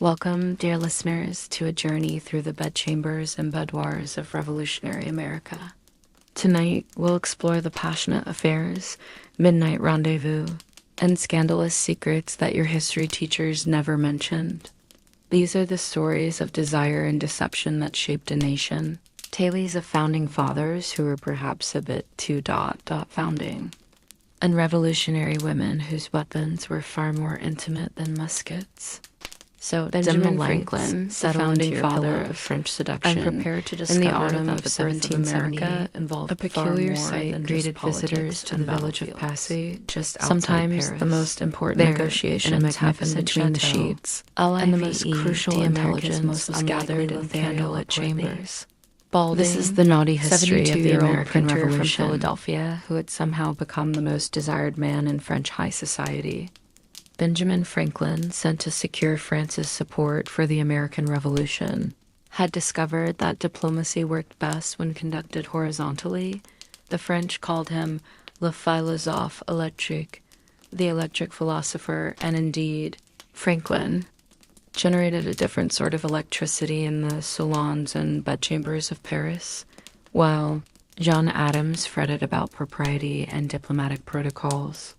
Welcome, dear listeners, to a journey through the bedchambers and boudoirs of revolutionary America. Tonight, we'll explore the passionate affairs, midnight rendezvous, and scandalous secrets that your history teachers never mentioned. These are the stories of desire and deception that shaped a nation, tales of founding fathers who were perhaps a bit too founding, and revolutionary women whose weapons were far more intimate than muskets. So Benjamin Franklin, the founding father of French seduction, and prepared to discover in the autumn of 1770, involved a peculiar sight greeted visitors to the village of Passy, just outside Sometimes Paris. The most important negotiations happened between the sheets, and the most crucial intelligence was gathered in candlelit chambers. This is the naughty history of the American Revolution from Philadelphia, who had somehow become the most desired man in French high society. Benjamin Franklin, sent to secure France's support for the American Revolution, had discovered that diplomacy worked best when conducted horizontally. The French called him le philosophe électrique, the electric philosopher, and indeed, Franklin generated a different sort of electricity in the salons and bedchambers of Paris, while John Adams fretted about propriety and diplomatic protocols.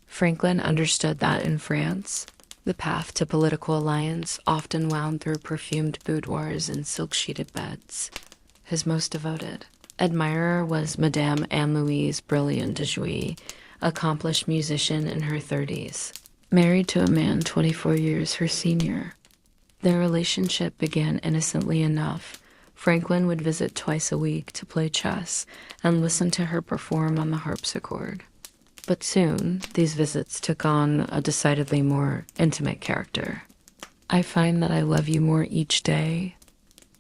Franklin understood that in France, the path to political alliance often wound through perfumed boudoirs and silk-sheeted beds. His most devoted admirer was Madame Anne-Louise Brilliant de Jouy, accomplished musician in her 30s, married to a man 24 years her senior. Their relationship began innocently enough. Franklin would visit twice a week to play chess and listen to her perform on the harpsichord. But soon, these visits took on a decidedly more intimate character. "I find that I love you more each day,"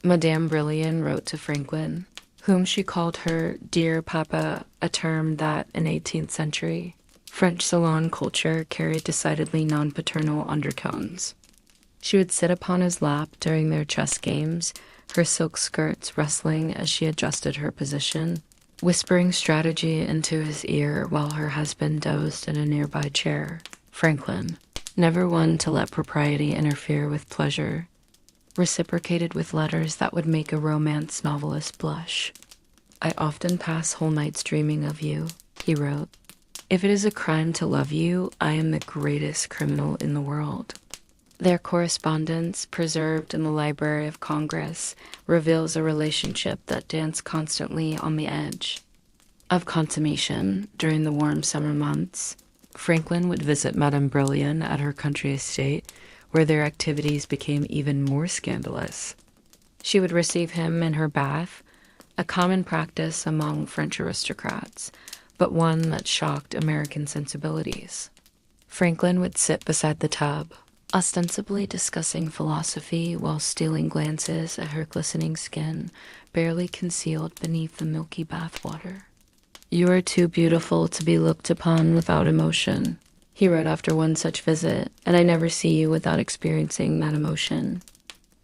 Madame Brilliant wrote to Franklin, whom she called her dear papa, a term that, in 18th century, French salon culture carried decidedly non-paternal undertones. She would sit upon his lap during their chess games, her silk skirts rustling as she adjusted her position, whispering strategy into his ear while her husband dozed in a nearby chair. Franklin, never one to let propriety interfere with pleasure, reciprocated with letters that would make a romance novelist blush. "I often pass whole nights dreaming of you," he wrote. "If it is a crime to love you, I am the greatest criminal in the world." Their correspondence, preserved in the Library of Congress, reveals a relationship that danced constantly on the edge of consummation. During the warm summer months, Franklin would visit Madame Brilliant at her country estate, where their activities became even more scandalous. She would receive him in her bath, a common practice among French aristocrats, but one that shocked American sensibilities. Franklin would sit beside the tub, ostensibly discussing philosophy while stealing glances at her glistening skin, barely concealed beneath the milky bathwater. "You are too beautiful to be looked upon without emotion," he wrote after one such visit, "and I never see you without experiencing that emotion."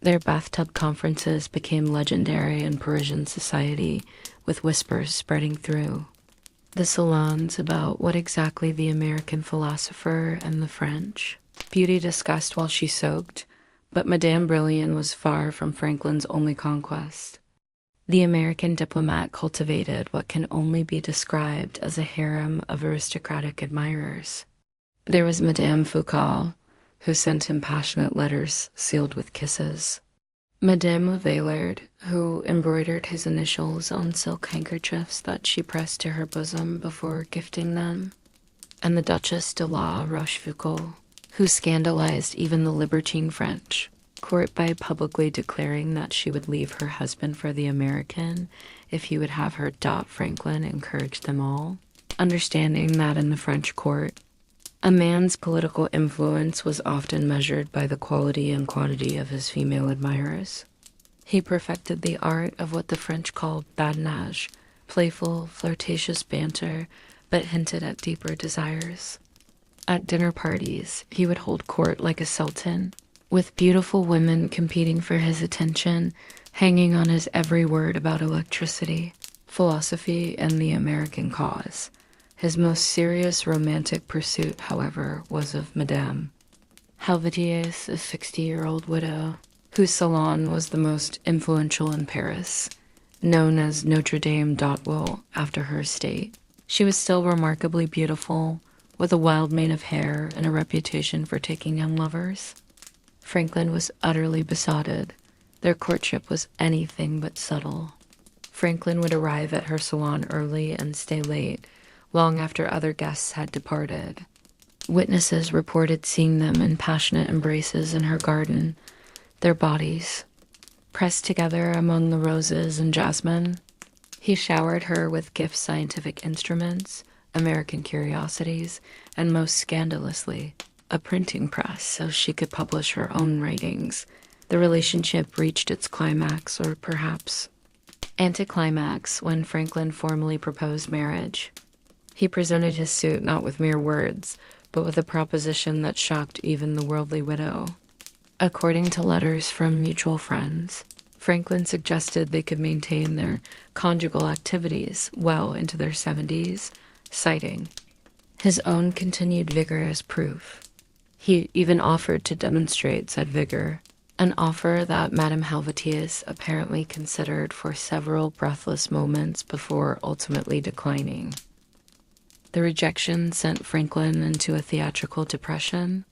Their bathtub conferences became legendary in Parisian society, with whispers spreading through the salons about what exactly the American philosopher and the French beauty discussed while she soaked, but Madame Brilliant was far from Franklin's only conquest. The American diplomat cultivated what can only be described as a harem of aristocratic admirers. There was Madame Foucault, who sent him passionate letters sealed with kisses; Madame Vaillard, who embroidered his initials on silk handkerchiefs that she pressed to her bosom before gifting them; and the Duchesse de la Rochefoucauld, who scandalized even the libertine French court by publicly declaring that she would leave her husband for the American if he would have her. Franklin encouraged them all, understanding that in the French court, a man's political influence was often measured by the quality and quantity of his female admirers. He perfected the art of what the French called badinage, playful, flirtatious banter, but hinted at deeper desires. At dinner parties, he would hold court like a sultan, with beautiful women competing for his attention, hanging on his every word about electricity, philosophy, and the American cause. His most serious romantic pursuit, however, was of Madame. Helvetius, a 60-year-old widow, whose salon was the most influential in Paris, known as Notre Dame d'Otwell after her estate. She was still remarkably beautiful, with a wild mane of hair and a reputation for taking young lovers. Franklin was utterly besotted. Their courtship was anything but subtle. Franklin would arrive at her salon early and stay late, long after other guests had departed. Witnesses reported seeing them in passionate embraces in her garden, their bodies pressed together among the roses and jasmine. He showered her with gift scientific instruments, American curiosities, and most scandalously, a printing press so she could publish her own writings. The relationship reached its climax, or perhaps anticlimax, when Franklin formally proposed marriage. He presented his suit not with mere words, but with a proposition that shocked even the worldly widow. According to letters from mutual friends, Franklin suggested they could maintain their conjugal activities well into their 70s, citing his own continued vigor as proof. He even offered to demonstrate said vigor, an offer that Madame Helvetius apparently considered for several breathless moments before ultimately declining. The rejection sent Franklin into a theatrical depression.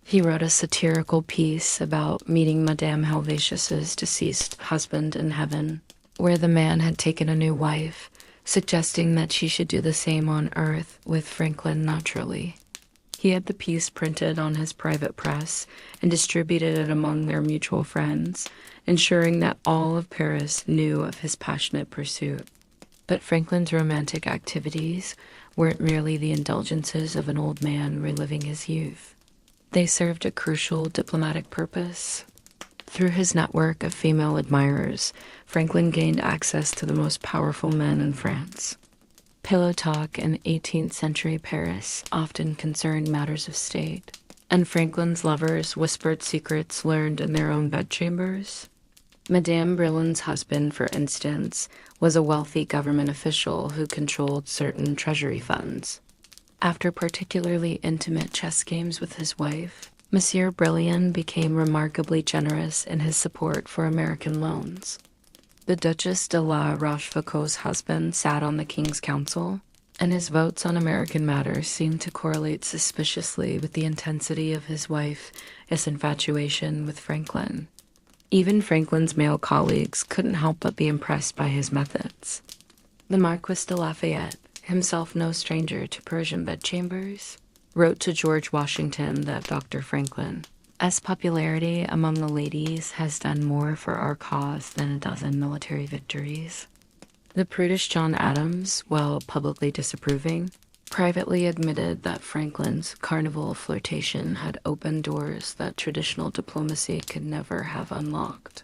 He wrote a satirical piece about meeting Madame Helvetius's deceased husband in heaven, where the man had taken a new wife, suggesting that she should do the same on earth with Franklin naturally. He had the piece printed on his private press and distributed it among their mutual friends, ensuring that all of Paris knew of his passionate pursuit. But Franklin's romantic activities weren't merely the indulgences of an old man reliving his youth. They served a crucial diplomatic purpose. Through his network of female admirers, Franklin gained access to the most powerful men in France. Pillow talk in 18th century Paris often concerned matters of state, and Franklin's lovers whispered secrets learned in their own bedchambers. Madame Brillan's husband, for instance, was a wealthy government official who controlled certain treasury funds. After particularly intimate chess games with his wife, Monsieur Brillian became remarkably generous in his support for American loans. The Duchess de la Rochefoucauld's husband sat on the King's Council, and his votes on American matters seemed to correlate suspiciously with the intensity of his wife's infatuation with Franklin. Even Franklin's male colleagues couldn't help but be impressed by his methods. The Marquis de Lafayette, himself no stranger to Persian bedchambers, wrote to George Washington that Dr. Franklin, "As popularity among the ladies has done more for our cause than a dozen military victories." The prudish John Adams, while publicly disapproving, privately admitted that Franklin's carnival flirtation had opened doors that traditional diplomacy could never have unlocked.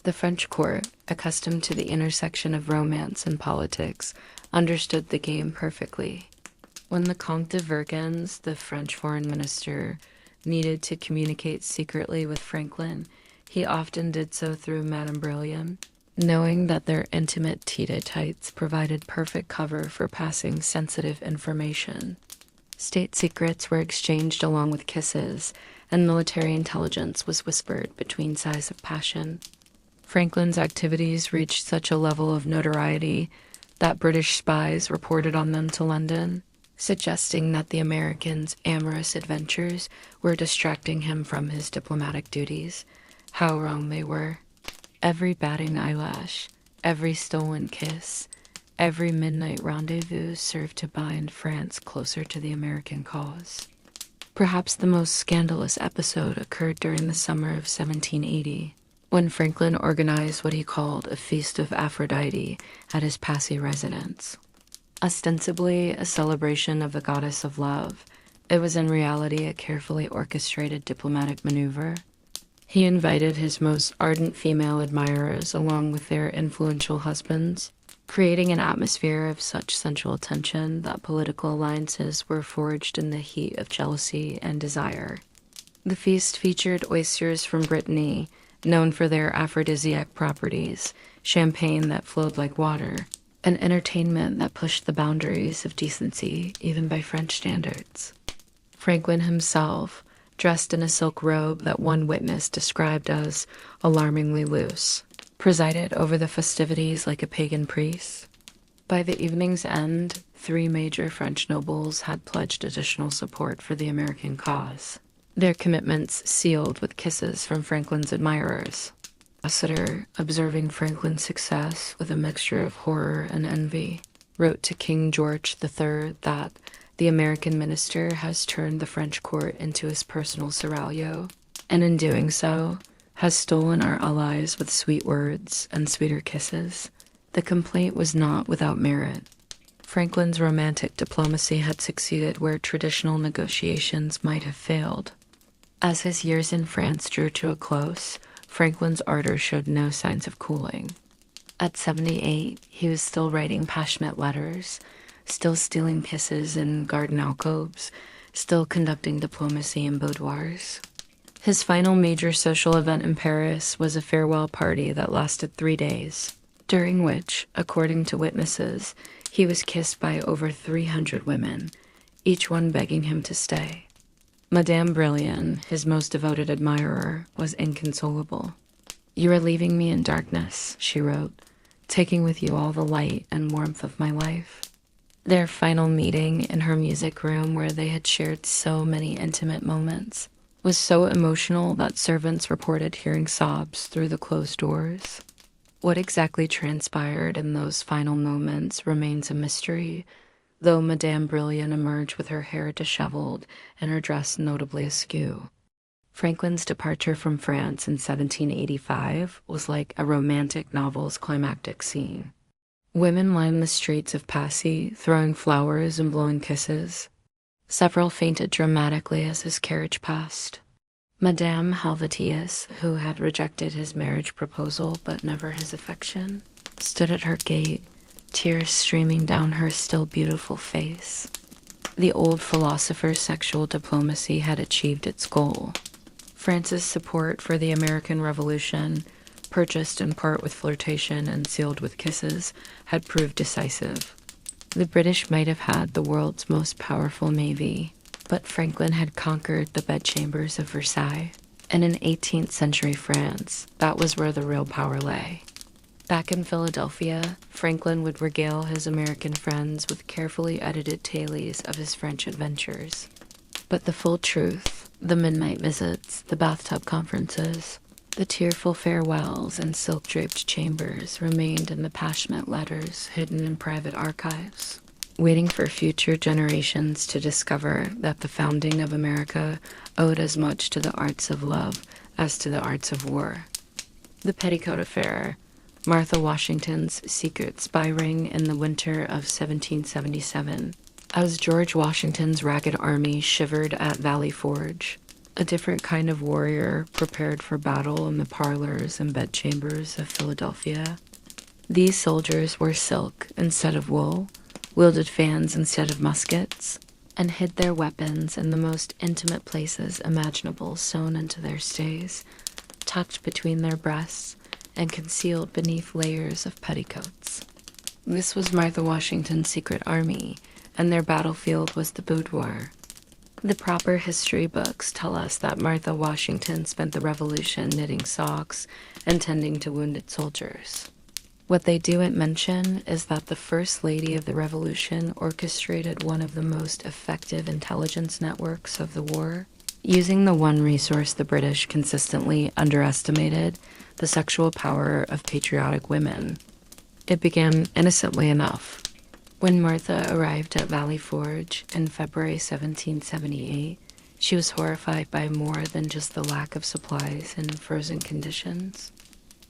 The French court, accustomed to the intersection of romance and politics, understood the game perfectly. When the Comte de Vergennes, the French foreign minister, needed to communicate secretly with Franklin, he often did so through Madame Brillian, knowing that their intimate tete-a-tetes provided perfect cover for passing sensitive information. State secrets were exchanged along with kisses, and military intelligence was whispered between sighs of passion. Franklin's activities reached such a level of notoriety that British spies reported on them to London, suggesting that the Americans' amorous adventures were distracting him from his diplomatic duties. How wrong they were. Every batting eyelash, every stolen kiss, every midnight rendezvous served to bind France closer to the American cause. Perhaps the most scandalous episode occurred during the summer of 1780, when Franklin organized what he called a Feast of Aphrodite at his Passy residence. Ostensibly a celebration of the goddess of love, it was in reality a carefully orchestrated diplomatic maneuver. He invited his most ardent female admirers along with their influential husbands, creating an atmosphere of such sensual tension that political alliances were forged in the heat of jealousy and desire. The feast featured oysters from Brittany, known for their aphrodisiac properties, champagne that flowed like water, and entertainment that pushed the boundaries of decency even by French standards. Franklin himself, dressed in a silk robe that one witness described as alarmingly loose, presided over the festivities like a pagan priest. By the evening's end, 3 major French nobles had pledged additional support for the American cause, their commitments sealed with kisses from Franklin's admirers. Ambassador, observing Franklin's success with a mixture of horror and envy, wrote to King George III that the American minister has turned the French court into his personal seraglio, and in doing so, has stolen our allies with sweet words and sweeter kisses. The complaint was not without merit. Franklin's romantic diplomacy had succeeded where traditional negotiations might have failed. As his years in France drew to a close, Franklin's ardor showed no signs of cooling. At 78, he was still writing passionate letters, still stealing kisses in garden alcoves, still conducting diplomacy in boudoirs. His final major social event in Paris was a farewell party that lasted 3 days, during which, according to witnesses, he was kissed by over 300 women, each one begging him to stay. Madame Brilliant, his most devoted admirer, was inconsolable. "You are leaving me in darkness," she wrote, "taking with you all the light and warmth of my life." Their final meeting in her music room, where they had shared so many intimate moments, was so emotional that servants reported hearing sobs through the closed doors. What exactly transpired in those final moments remains a mystery, though Madame Brilliant emerged with her hair disheveled and her dress notably askew. Franklin's departure from France in 1785 was like a romantic novel's climactic scene. Women lined the streets of Passy, throwing flowers and blowing kisses. Several fainted dramatically as his carriage passed. Madame Helvetius, who had rejected his marriage proposal but never his affection, stood at her gate, tears streaming down her still beautiful face. The old philosopher's sexual diplomacy had achieved its goal. France's support for the American Revolution, purchased in part with flirtation and sealed with kisses, had proved decisive. The British might have had the world's most powerful navy, but Franklin had conquered the bedchambers of Versailles, and in 18th century France, that was where the real power lay. Back in Philadelphia, Franklin would regale his American friends with carefully edited tales of his French adventures. But the full truth, the midnight visits, the bathtub conferences, the tearful farewells and silk-draped chambers remained in the passionate letters hidden in private archives, waiting for future generations to discover that the founding of America owed as much to the arts of love as to the arts of war. The Petticoat Affair, Martha Washington's secret spy ring in the winter of 1777, as George Washington's ragged army shivered at Valley Forge, a different kind of warrior prepared for battle in the parlors and bedchambers of Philadelphia. These soldiers wore silk instead of wool, wielded fans instead of muskets, and hid their weapons in the most intimate places imaginable sewn into their stays, tucked between their breasts, and concealed beneath layers of petticoats. This was Martha Washington's secret army, and their battlefield was the boudoir. The proper history books tell us that Martha Washington spent the Revolution knitting socks and tending to wounded soldiers. What they do mention is that the First Lady of the Revolution orchestrated one of the most effective intelligence networks of the war, using the one resource the British consistently underestimated, the sexual power of patriotic women. It began innocently enough. When Martha arrived at Valley Forge in February 1778, she was horrified by more than just the lack of supplies and frozen conditions.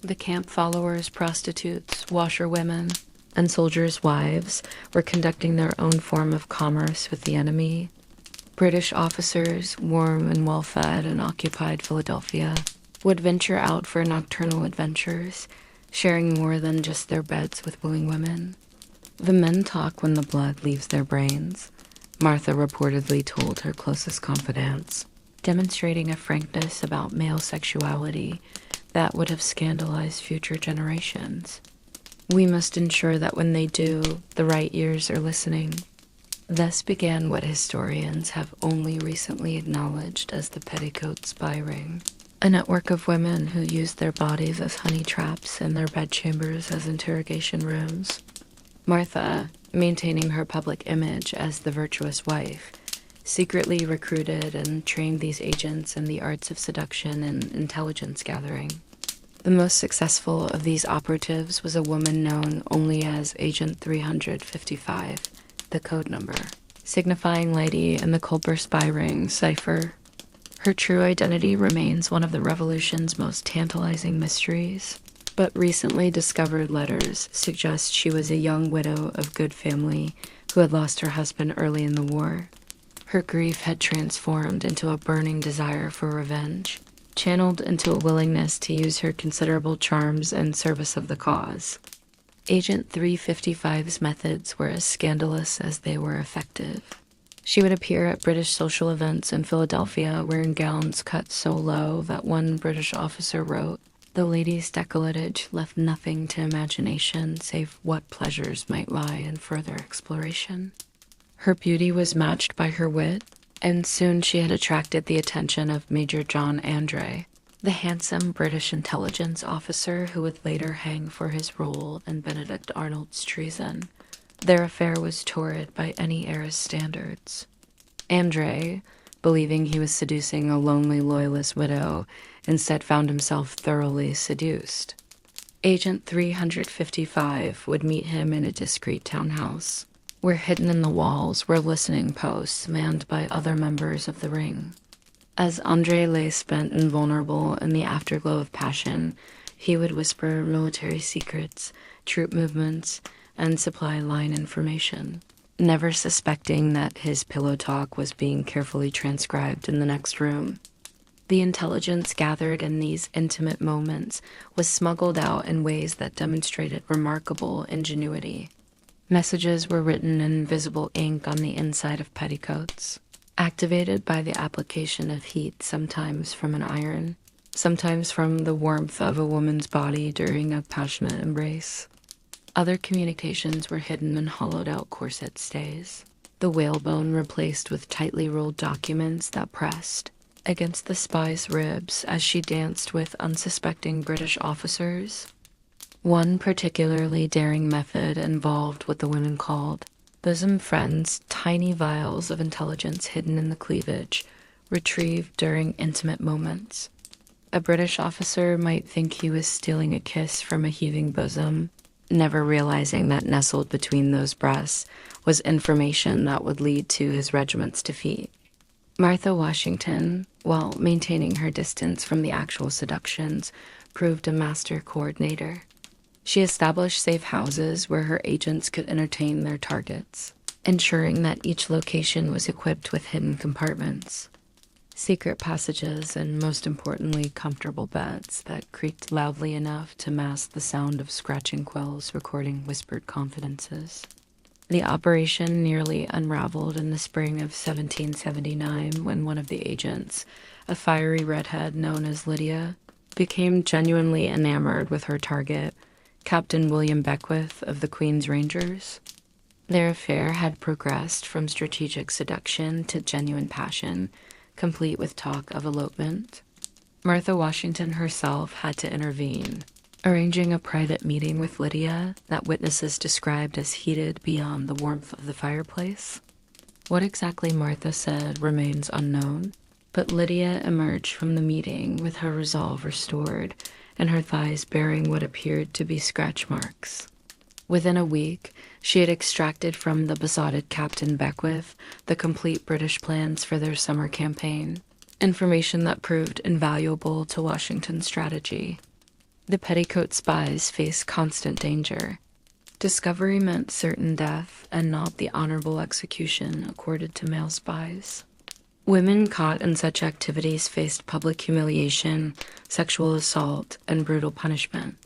The camp followers, prostitutes, washerwomen, and soldiers' wives were conducting their own form of commerce with the enemy. British officers, warm and well-fed in occupied Philadelphia, would venture out for nocturnal adventures, sharing more than just their beds with willing women. The men talk when the blood leaves their brains, Martha reportedly told her closest confidants, demonstrating a frankness about male sexuality that would have scandalized future generations. We must ensure that when they do, the right ears are listening. Thus began what historians have only recently acknowledged as the petticoat spy ring, a network of women who used their bodies as honey traps and their bedchambers as interrogation rooms. Martha, maintaining her public image as the virtuous wife, secretly recruited and trained these agents in the arts of seduction and intelligence gathering. The most successful of these operatives was a woman known only as Agent 355, the code number, signifying lady in the Culper spy ring cipher. Her true identity remains one of the Revolution's most tantalizing mysteries, but recently discovered letters suggest she was a young widow of good family who had lost her husband early in the war. Her grief had transformed into a burning desire for revenge, channeled into a willingness to use her considerable charms in service of the cause. Agent 355's methods were as scandalous as they were effective. She would appear at British social events in Philadelphia wearing gowns cut so low that one British officer wrote, "The lady's décolletage left nothing to imagination save what pleasures might lie in further exploration." Her beauty was matched by her wit, and soon she had attracted the attention of Major John Andre, the handsome British intelligence officer who would later hang for his role in Benedict Arnold's treason. Their affair was torrid by any era's standards. Andre, believing he was seducing a lonely loyalist widow, instead found himself thoroughly seduced. Agent 355 would meet him in a discreet townhouse, where hidden in the walls were listening posts manned by other members of the ring. As Andre lay spent and vulnerable in the afterglow of passion, he would whisper military secrets, troop movements, and supply line information, never suspecting that his pillow talk was being carefully transcribed in the next room. The intelligence gathered in these intimate moments was smuggled out in ways that demonstrated remarkable ingenuity. Messages were written in invisible ink on the inside of petticoats, activated by the application of heat, sometimes from an iron, sometimes from the warmth of a woman's body during a passionate embrace. Other communications were hidden in hollowed-out corset stays, the whalebone replaced with tightly rolled documents that pressed against the spy's ribs as she danced with unsuspecting British officers. One particularly daring method involved what the women called bosom friends, tiny vials of intelligence hidden in the cleavage, retrieved during intimate moments. A British officer might think he was stealing a kiss from a heaving bosom, never realizing that nestled between those breasts was information that would lead to his regiment's defeat. Martha Washington, while maintaining her distance from the actual seductions, proved a master coordinator. She established safe houses where her agents could entertain their targets, ensuring that each location was equipped with hidden compartments, secret passages, and most importantly, comfortable beds that creaked loudly enough to mask the sound of scratching quills recording whispered confidences. The operation nearly unraveled in the spring of 1779 when one of the agents, a fiery redhead known as Lydia, became genuinely enamored with her target, Captain William Beckwith of the Queen's Rangers. Their affair had progressed from strategic seduction to genuine passion, complete with talk of elopement. Martha Washington herself had to intervene, arranging a private meeting with Lydia that witnesses described as heated beyond the warmth of the fireplace. What exactly Martha said remains unknown, but Lydia emerged from the meeting with her resolve restored and her thighs bearing what appeared to be scratch marks. Within a week, she had extracted from the besotted Captain Beckwith the complete British plans for their summer campaign, information that proved invaluable to Washington's strategy. The petticoat spies faced constant danger. Discovery meant certain death and not the honorable execution accorded to male spies. Women caught in such activities faced public humiliation, sexual assault, and brutal punishment.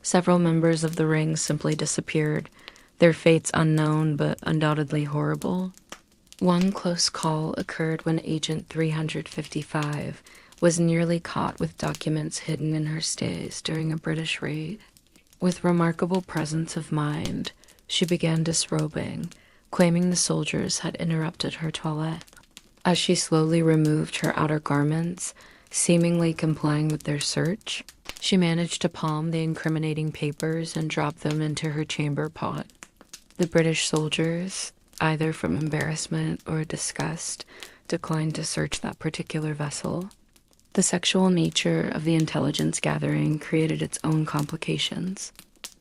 Several members of the ring simply disappeared, their fates unknown but undoubtedly horrible. One close call occurred when Agent 355 was nearly caught with documents hidden in her stays during a British raid. With remarkable presence of mind, she began disrobing, claiming the soldiers had interrupted her toilette. As she slowly removed her outer garments, seemingly complying with their search, she managed to palm the incriminating papers and drop them into her chamber pot. The British soldiers, either from embarrassment or disgust, declined to search that particular vessel. The sexual nature of the intelligence gathering created its own complications.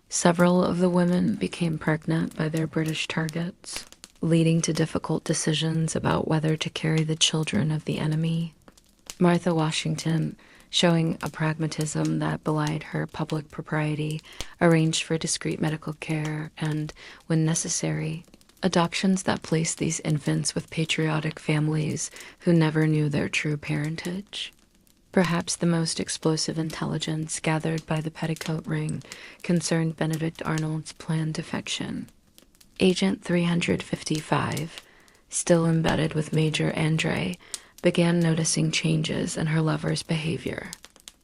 Several of the women became pregnant by their British targets, leading to difficult decisions about whether to carry the children of the enemy. Martha Washington, showing a pragmatism that belied her public propriety, arranged for discreet medical care and, when necessary, adoptions that placed these infants with patriotic families who never knew their true parentage. Perhaps the most explosive intelligence gathered by the Petticoat Ring concerned Benedict Arnold's planned defection. Agent 355, still embedded with Major Andre, began noticing changes in her lover's behavior.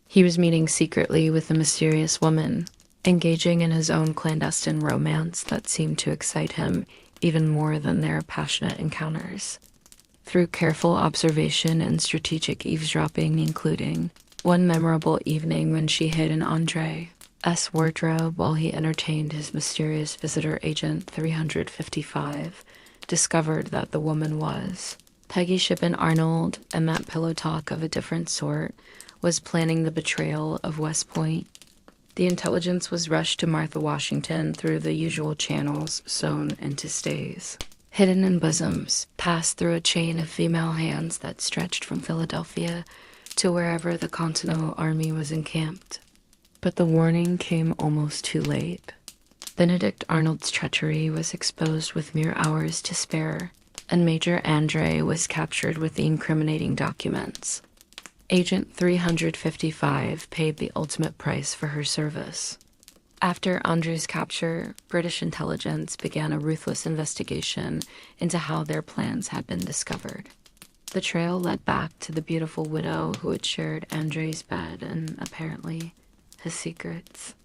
He was meeting secretly with a mysterious woman, engaging in his own clandestine romance that seemed to excite him even more than their passionate encounters. Through careful observation and strategic eavesdropping, including one memorable evening when she hid in Andre's wardrobe while he entertained his mysterious visitor, Agent 355, discovered that the woman was Peggy Shippen Arnold, and that pillow talk of a different sort was planning the betrayal of West Point. The intelligence was rushed to Martha Washington through the usual channels sewn into stays. Hidden in bosoms, passed through a chain of female hands that stretched from Philadelphia to wherever the Continental Army was encamped. But the warning came almost too late. Benedict Arnold's treachery was exposed with mere hours to spare, and Major Andre was captured with the incriminating documents. Agent 355 paid the ultimate price for her service. After Andre's capture, British intelligence began a ruthless investigation into how their plans had been discovered. The trail led back to the beautiful widow who had shared Andre's bed and, apparently, his secrets.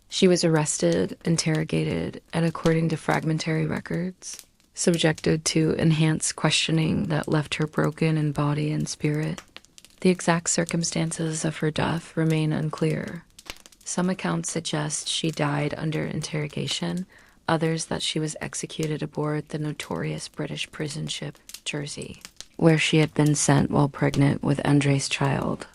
She was arrested, interrogated, and according to fragmentary records, subjected to enhanced questioning that left her broken in body and spirit. The exact circumstances of her death remain unclear. Some accounts suggest she died under interrogation, others that she was executed aboard the notorious British prison ship Jersey, where she had been sent while pregnant with Andre's child.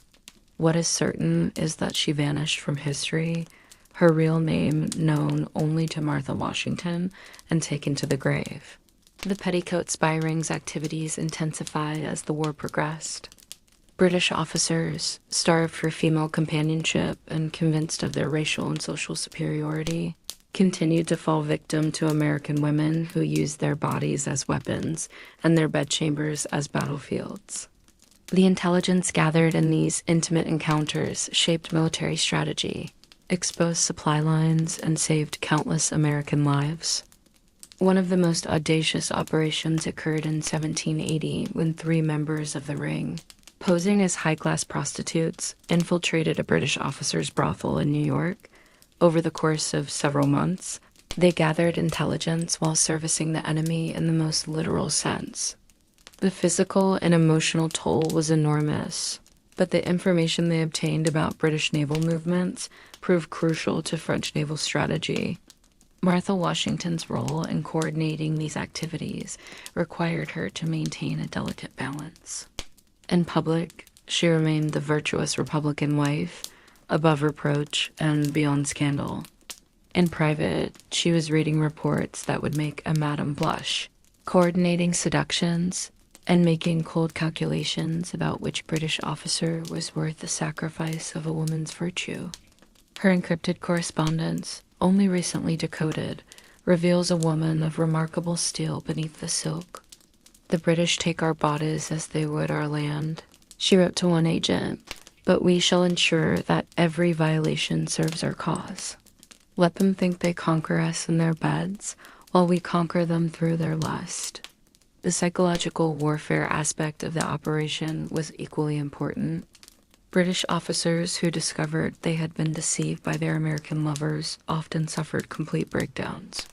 What is certain is that she vanished from history, her real name known only to Martha Washington, and taken to the grave. The Petticoat Spy Ring's activities intensified as the war progressed. British officers, starved for female companionship and convinced of their racial and social superiority, continued to fall victim to American women who used their bodies as weapons and their bedchambers as battlefields. The intelligence gathered in these intimate encounters shaped military strategy, exposed supply lines, and saved countless American lives. One of the most audacious operations occurred in 1780 when 3 members of the Ring, posing as high-class prostitutes, infiltrated a British officer's brothel in New York. Over the course of several months, they gathered intelligence while servicing the enemy in the most literal sense. The physical and emotional toll was enormous, but the information they obtained about British naval movements proved crucial to French naval strategy. Martha Washington's role in coordinating these activities required her to maintain a delicate balance. In public, she remained the virtuous Republican wife, above reproach and beyond scandal. In private, she was reading reports that would make a madam blush, coordinating seductions, and making cold calculations about which British officer was worth the sacrifice of a woman's virtue. Her encrypted correspondence, only recently decoded, reveals a woman of remarkable steel beneath the silk. "The British take our bodies as they would our land," she wrote to one agent, "but we shall ensure that every violation serves our cause. Let them think they conquer us in their beds, while we conquer them through their lust." The psychological warfare aspect of the operation was equally important. British officers who discovered they had been deceived by their American lovers often suffered complete breakdowns.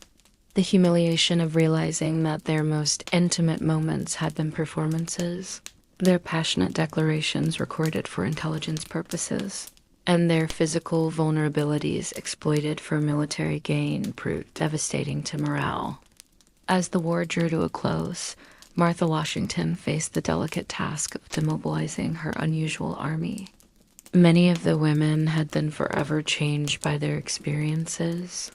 The humiliation of realizing that their most intimate moments had been performances, their passionate declarations recorded for intelligence purposes, and their physical vulnerabilities exploited for military gain proved devastating to morale. As the war drew to a close, Martha Washington faced the delicate task of demobilizing her unusual army. Many of the women had been forever changed by their experiences.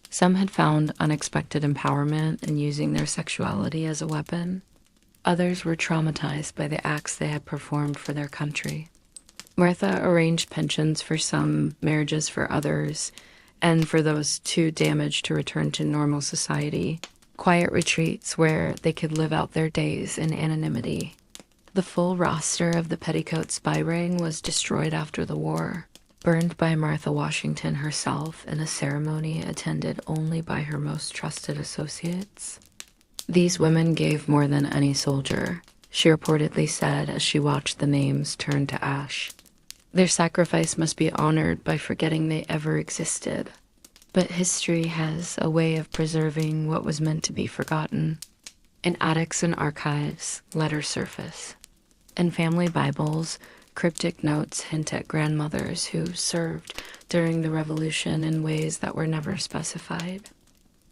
Some had found unexpected empowerment in using their sexuality as a weapon. Others were traumatized by the acts they had performed for their country. Martha arranged pensions for some, marriages for others, and for those too damaged to return to normal society, quiet retreats where they could live out their days in anonymity. The full roster of the petticoat spy ring was destroyed after the war, burned by Martha Washington herself in a ceremony attended only by her most trusted associates. These women gave more than any soldier, she reportedly said as she watched the names turn to ash. Their sacrifice must be honored by forgetting they ever existed. But history has a way of preserving what was meant to be forgotten. In attics and archives, letters surface. In family Bibles, cryptic notes hint at grandmothers who served during the Revolution in ways that were never specified.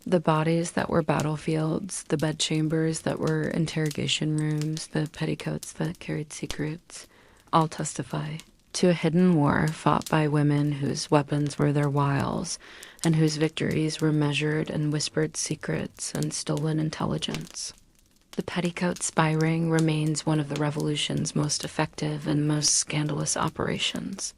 The bodies that were battlefields, the bedchambers that were interrogation rooms, the petticoats that carried secrets, all testify to a hidden war fought by women whose weapons were their wiles and whose victories were measured in whispered secrets and stolen intelligence. The petticoat spy ring remains one of the Revolution's most effective and most scandalous operations.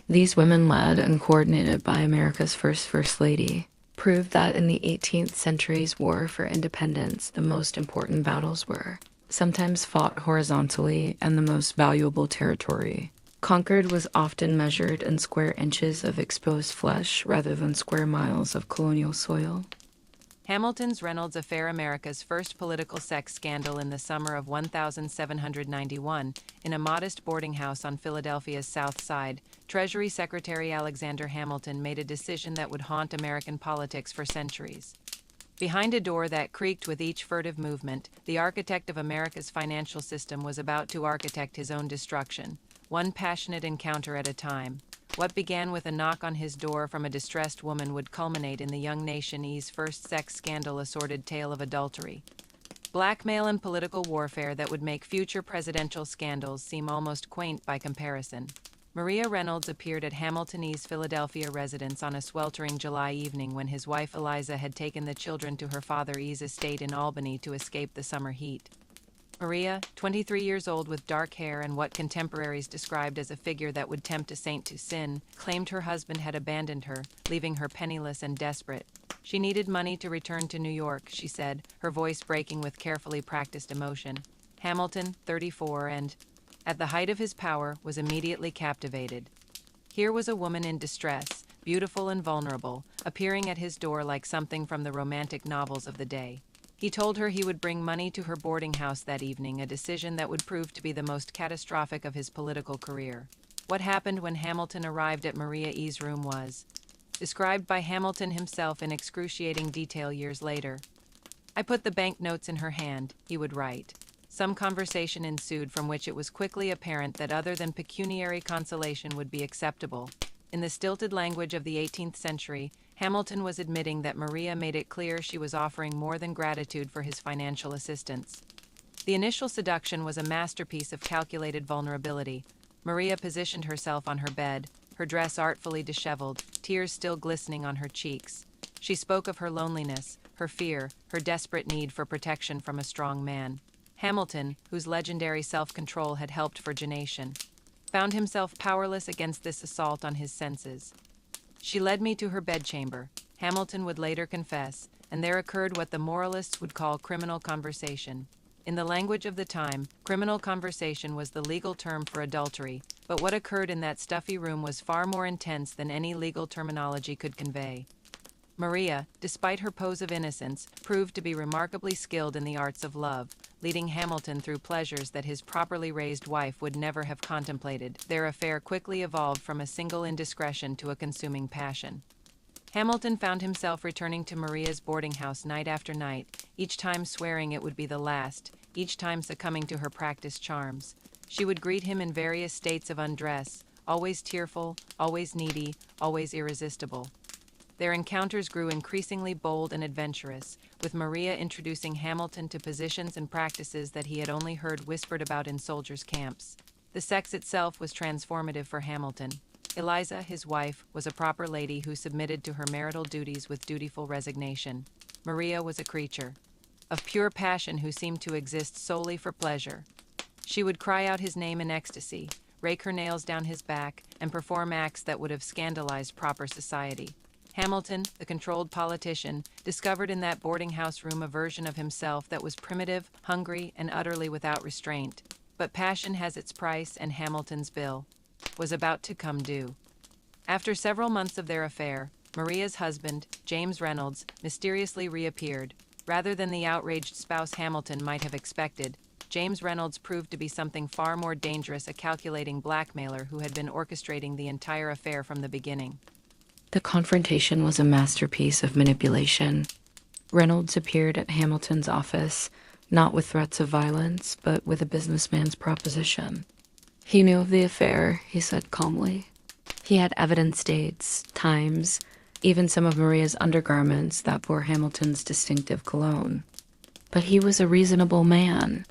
These women, led and coordinated by America's First Lady, proved that in the 18th century's war for independence, the most important battles were sometimes fought horizontally, and the most valuable territory conquered was often measured in square inches of exposed flesh rather than square miles of colonial soil. Hamilton's Reynolds affair, America's first political sex scandal in the summer of 1791, in a modest boarding house on Philadelphia's South Side, Treasury Secretary Alexander Hamilton made a decision that would haunt American politics for centuries. Behind a door that creaked with each furtive movement, the architect of America's financial system was about to architect his own destruction, one passionate encounter at a time. What began with a knock on his door from a distressed woman would culminate in the young nation's first sex scandal, a sordid tale of adultery, blackmail, and political warfare that would make future presidential scandals seem almost quaint by comparison. Maria Reynolds appeared at Hamilton's Philadelphia residence on a sweltering July evening when his wife Eliza had taken the children to her father's estate in Albany to escape the summer heat. Maria, 23 years old with dark hair and what contemporaries described as a figure that would tempt a saint to sin, claimed her husband had abandoned her, leaving her penniless and desperate. She needed money to return to New York, she said, her voice breaking with carefully practiced emotion. Hamilton, 34 and, at the height of his power, was immediately captivated. Here was a woman in distress, beautiful and vulnerable, appearing at his door like something from the romantic novels of the day. He told her he would bring money to her boarding house that evening, a decision that would prove to be the most catastrophic of his political career. What happened when Hamilton arrived at Maria's room was described by Hamilton himself in excruciating detail years later. "I put the banknotes in her hand," he would write. Some conversation ensued from which it was quickly apparent that other than pecuniary consolation would be acceptable. In the stilted language of the 18th century, Hamilton was admitting that Maria made it clear she was offering more than gratitude for his financial assistance. The initial seduction was a masterpiece of calculated vulnerability. Maria positioned herself on her bed, her dress artfully disheveled, tears still glistening on her cheeks. She spoke of her loneliness, her fear, her desperate need for protection from a strong man. Hamilton, whose legendary self-control had helped virgination, found himself powerless against this assault on his senses. "She led me to her bedchamber," Hamilton would later confess, "and there occurred what the moralists would call criminal conversation." In the language of the time, criminal conversation was the legal term for adultery, but what occurred in that stuffy room was far more intense than any legal terminology could convey. Maria, despite her pose of innocence, proved to be remarkably skilled in the arts of love, leading Hamilton through pleasures that his properly raised wife would never have contemplated. Their affair quickly evolved from a single indiscretion to a consuming passion. Hamilton found himself returning to Maria's boarding house night after night, each time swearing it would be the last, each time succumbing to her practiced charms. She would greet him in various states of undress, always tearful, always needy, always irresistible. Their encounters grew increasingly bold and adventurous, with Maria introducing Hamilton to positions and practices that he had only heard whispered about in soldiers' camps. The sex itself was transformative for Hamilton. Eliza, his wife, was a proper lady who submitted to her marital duties with dutiful resignation. Maria was a creature of pure passion who seemed to exist solely for pleasure. She would cry out his name in ecstasy, rake her nails down his back, and perform acts that would have scandalized proper society. Hamilton, the controlled politician, discovered in that boarding house room a version of himself that was primitive, hungry, and utterly without restraint. But passion has its price, and Hamilton's bill was about to come due. After several months of their affair, Maria's husband, James Reynolds, mysteriously reappeared. Rather than the outraged spouse Hamilton might have expected, James Reynolds proved to be something far more dangerous, a calculating blackmailer who had been orchestrating the entire affair from the beginning. The confrontation was a masterpiece of manipulation. Reynolds appeared at Hamilton's office, not with threats of violence, but with a businessman's proposition. He knew of the affair, he said calmly. He had evidence dates, times, even some of Maria's undergarments that bore Hamilton's distinctive cologne. But he was a reasonable man.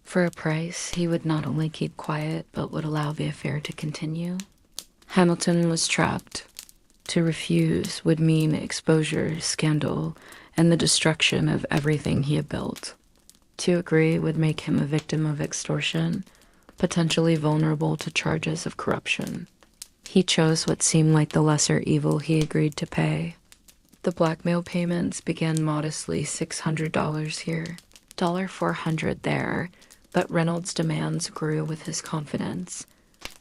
For a price, he would not only keep quiet, but would allow the affair to continue. Hamilton was trapped. To refuse would mean exposure, scandal, and the destruction of everything he had built. To agree would make him a victim of extortion, potentially vulnerable to charges of corruption. He chose what seemed like the lesser evil he agreed to pay. The blackmail payments began modestly $600 here, $400 there, but Reynolds' demands grew with his confidence.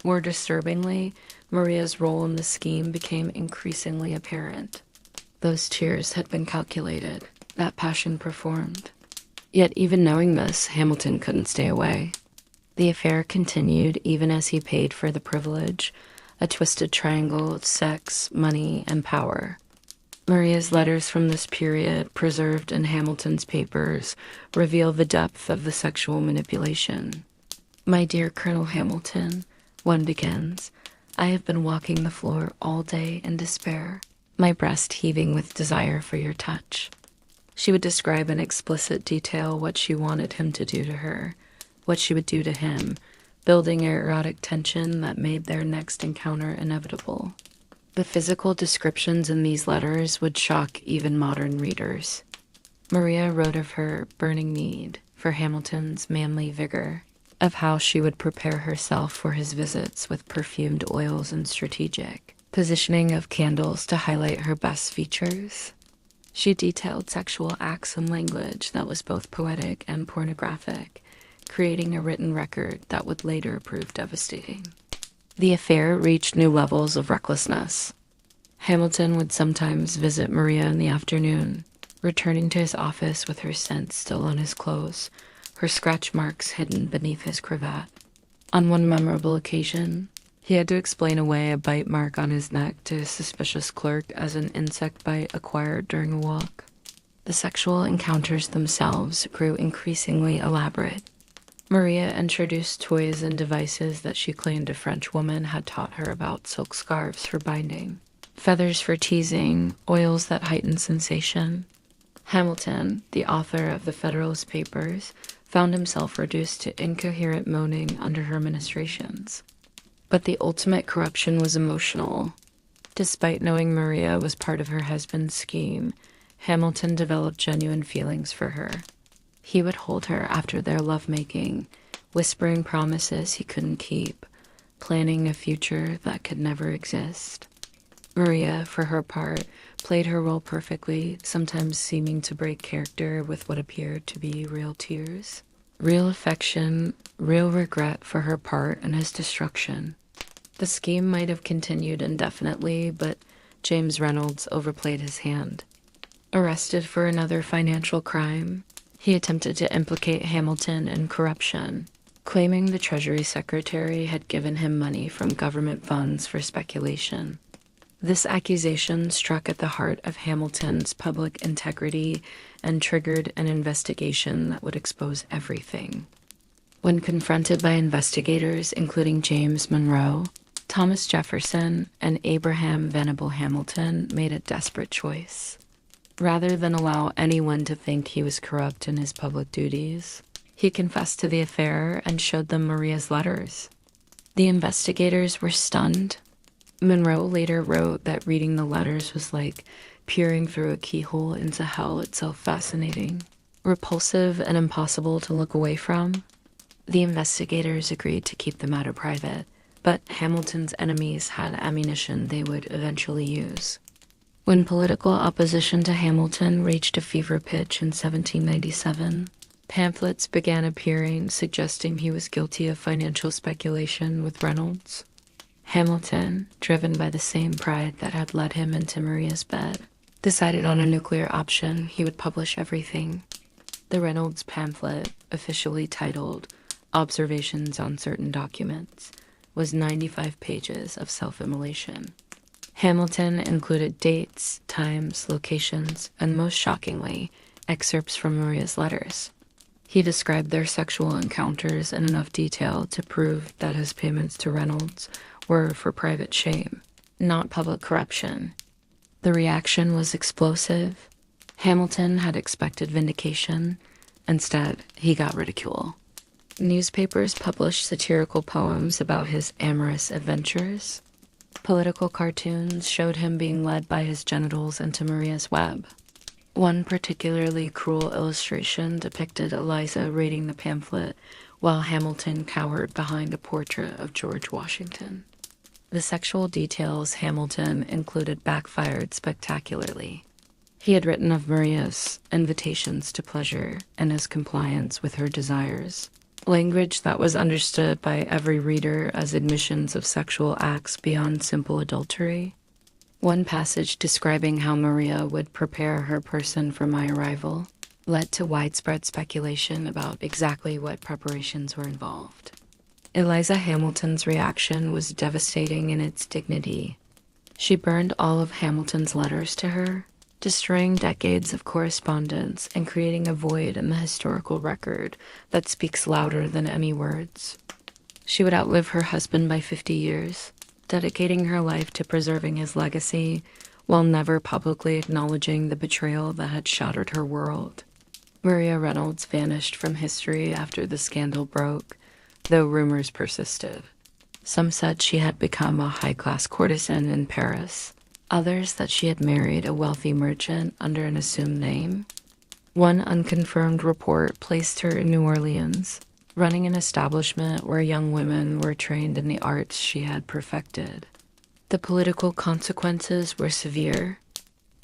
More disturbingly, Maria's role in the scheme became increasingly apparent. Those tears had been calculated, that passion performed. Yet even knowing this, Hamilton couldn't stay away. The affair continued even as he paid for the privilege, a twisted triangle of sex, money, and power. Maria's letters from this period, preserved in Hamilton's papers, reveal the depth of the sexual manipulation. "My dear Colonel Hamilton," one begins, "I have been walking the floor all day in despair, my breast heaving with desire for your touch." She would describe in explicit detail what she wanted him to do to her, what she would do to him, building erotic tension that made their next encounter inevitable. The physical descriptions in these letters would shock even modern readers. Maria wrote of her burning need for Hamilton's manly vigor, of how she would prepare herself for his visits with perfumed oils and strategic positioning of candles to highlight her best features. She detailed sexual acts and language that was both poetic and pornographic, creating a written record that would later prove devastating. The affair reached new levels of recklessness. Hamilton would sometimes visit Maria in the afternoon, returning to his office with her scent still on his clothes, her scratch marks hidden beneath his cravat. On one memorable occasion, he had to explain away a bite mark on his neck to a suspicious clerk as an insect bite acquired during a walk. The sexual encounters themselves grew increasingly elaborate. Maria introduced toys and devices that she claimed a French woman had taught her about: silk scarves for binding, feathers for teasing, oils that heightened sensation. Hamilton, the author of the Federalist Papers, found himself reduced to incoherent moaning under her ministrations. But the ultimate corruption was emotional. Despite knowing Maria was part of her husband's scheme, Hamilton developed genuine feelings for her. He would hold her after their lovemaking, whispering promises he couldn't keep, planning a future that could never exist. Maria, for her part, played her role perfectly, sometimes seeming to break character with what appeared to be real tears. Real affection, real regret for her part in his destruction. The scheme might have continued indefinitely, but James Reynolds overplayed his hand. Arrested for another financial crime, he attempted to implicate Hamilton in corruption, claiming the Treasury Secretary had given him money from government funds for speculation. This accusation struck at the heart of Hamilton's public integrity and triggered an investigation that would expose everything. When confronted by investigators, including James Monroe, Thomas Jefferson, and Abraham Venable Hamilton, made a desperate choice. Rather than allow anyone to think he was corrupt in his public duties, he confessed to the affair and showed them Maria's letters. The investigators were stunned. Monroe later wrote that reading the letters was like peering through a keyhole into hell itself, fascinating, repulsive, and impossible to look away from. The investigators agreed to keep the matter private, but Hamilton's enemies had ammunition they would eventually use. When political opposition to Hamilton reached a fever pitch in 1797, pamphlets began appearing suggesting he was guilty of financial speculation with Reynolds. Hamilton, driven by the same pride that had led him into Maria's bed, decided on a nuclear option. He would publish everything. The Reynolds pamphlet, officially titled Observations on Certain Documents, was 95 pages of self-immolation. Hamilton included dates, times, locations, and most shockingly, excerpts from Maria's letters. He described their sexual encounters in enough detail to prove that his payments to Reynolds were for private shame, not public corruption. The reaction was explosive. Hamilton had expected vindication. Instead, he got ridicule. Newspapers published satirical poems about his amorous adventures. Political cartoons showed him being led by his genitals into Maria's web. One particularly cruel illustration depicted Eliza reading the pamphlet while Hamilton cowered behind a portrait of George Washington. The sexual details Hamilton included backfired spectacularly. He had written of Maria's invitations to pleasure and his compliance with her desires, language that was understood by every reader as admissions of sexual acts beyond simple adultery. One passage describing how Maria would prepare her person for my arrival led to widespread speculation about exactly what preparations were involved. Eliza Hamilton's reaction was devastating in its dignity. She burned all of Hamilton's letters to her, destroying decades of correspondence and creating a void in the historical record that speaks louder than any words. She would outlive her husband by 50 years, dedicating her life to preserving his legacy while never publicly acknowledging the betrayal that had shattered her world. Maria Reynolds vanished from history after the scandal broke, though rumors persisted. Some said she had become a high-class courtesan in Paris, others that she had married a wealthy merchant under an assumed name. One unconfirmed report placed her in New Orleans, running an establishment where young women were trained in the arts she had perfected. The political consequences were severe.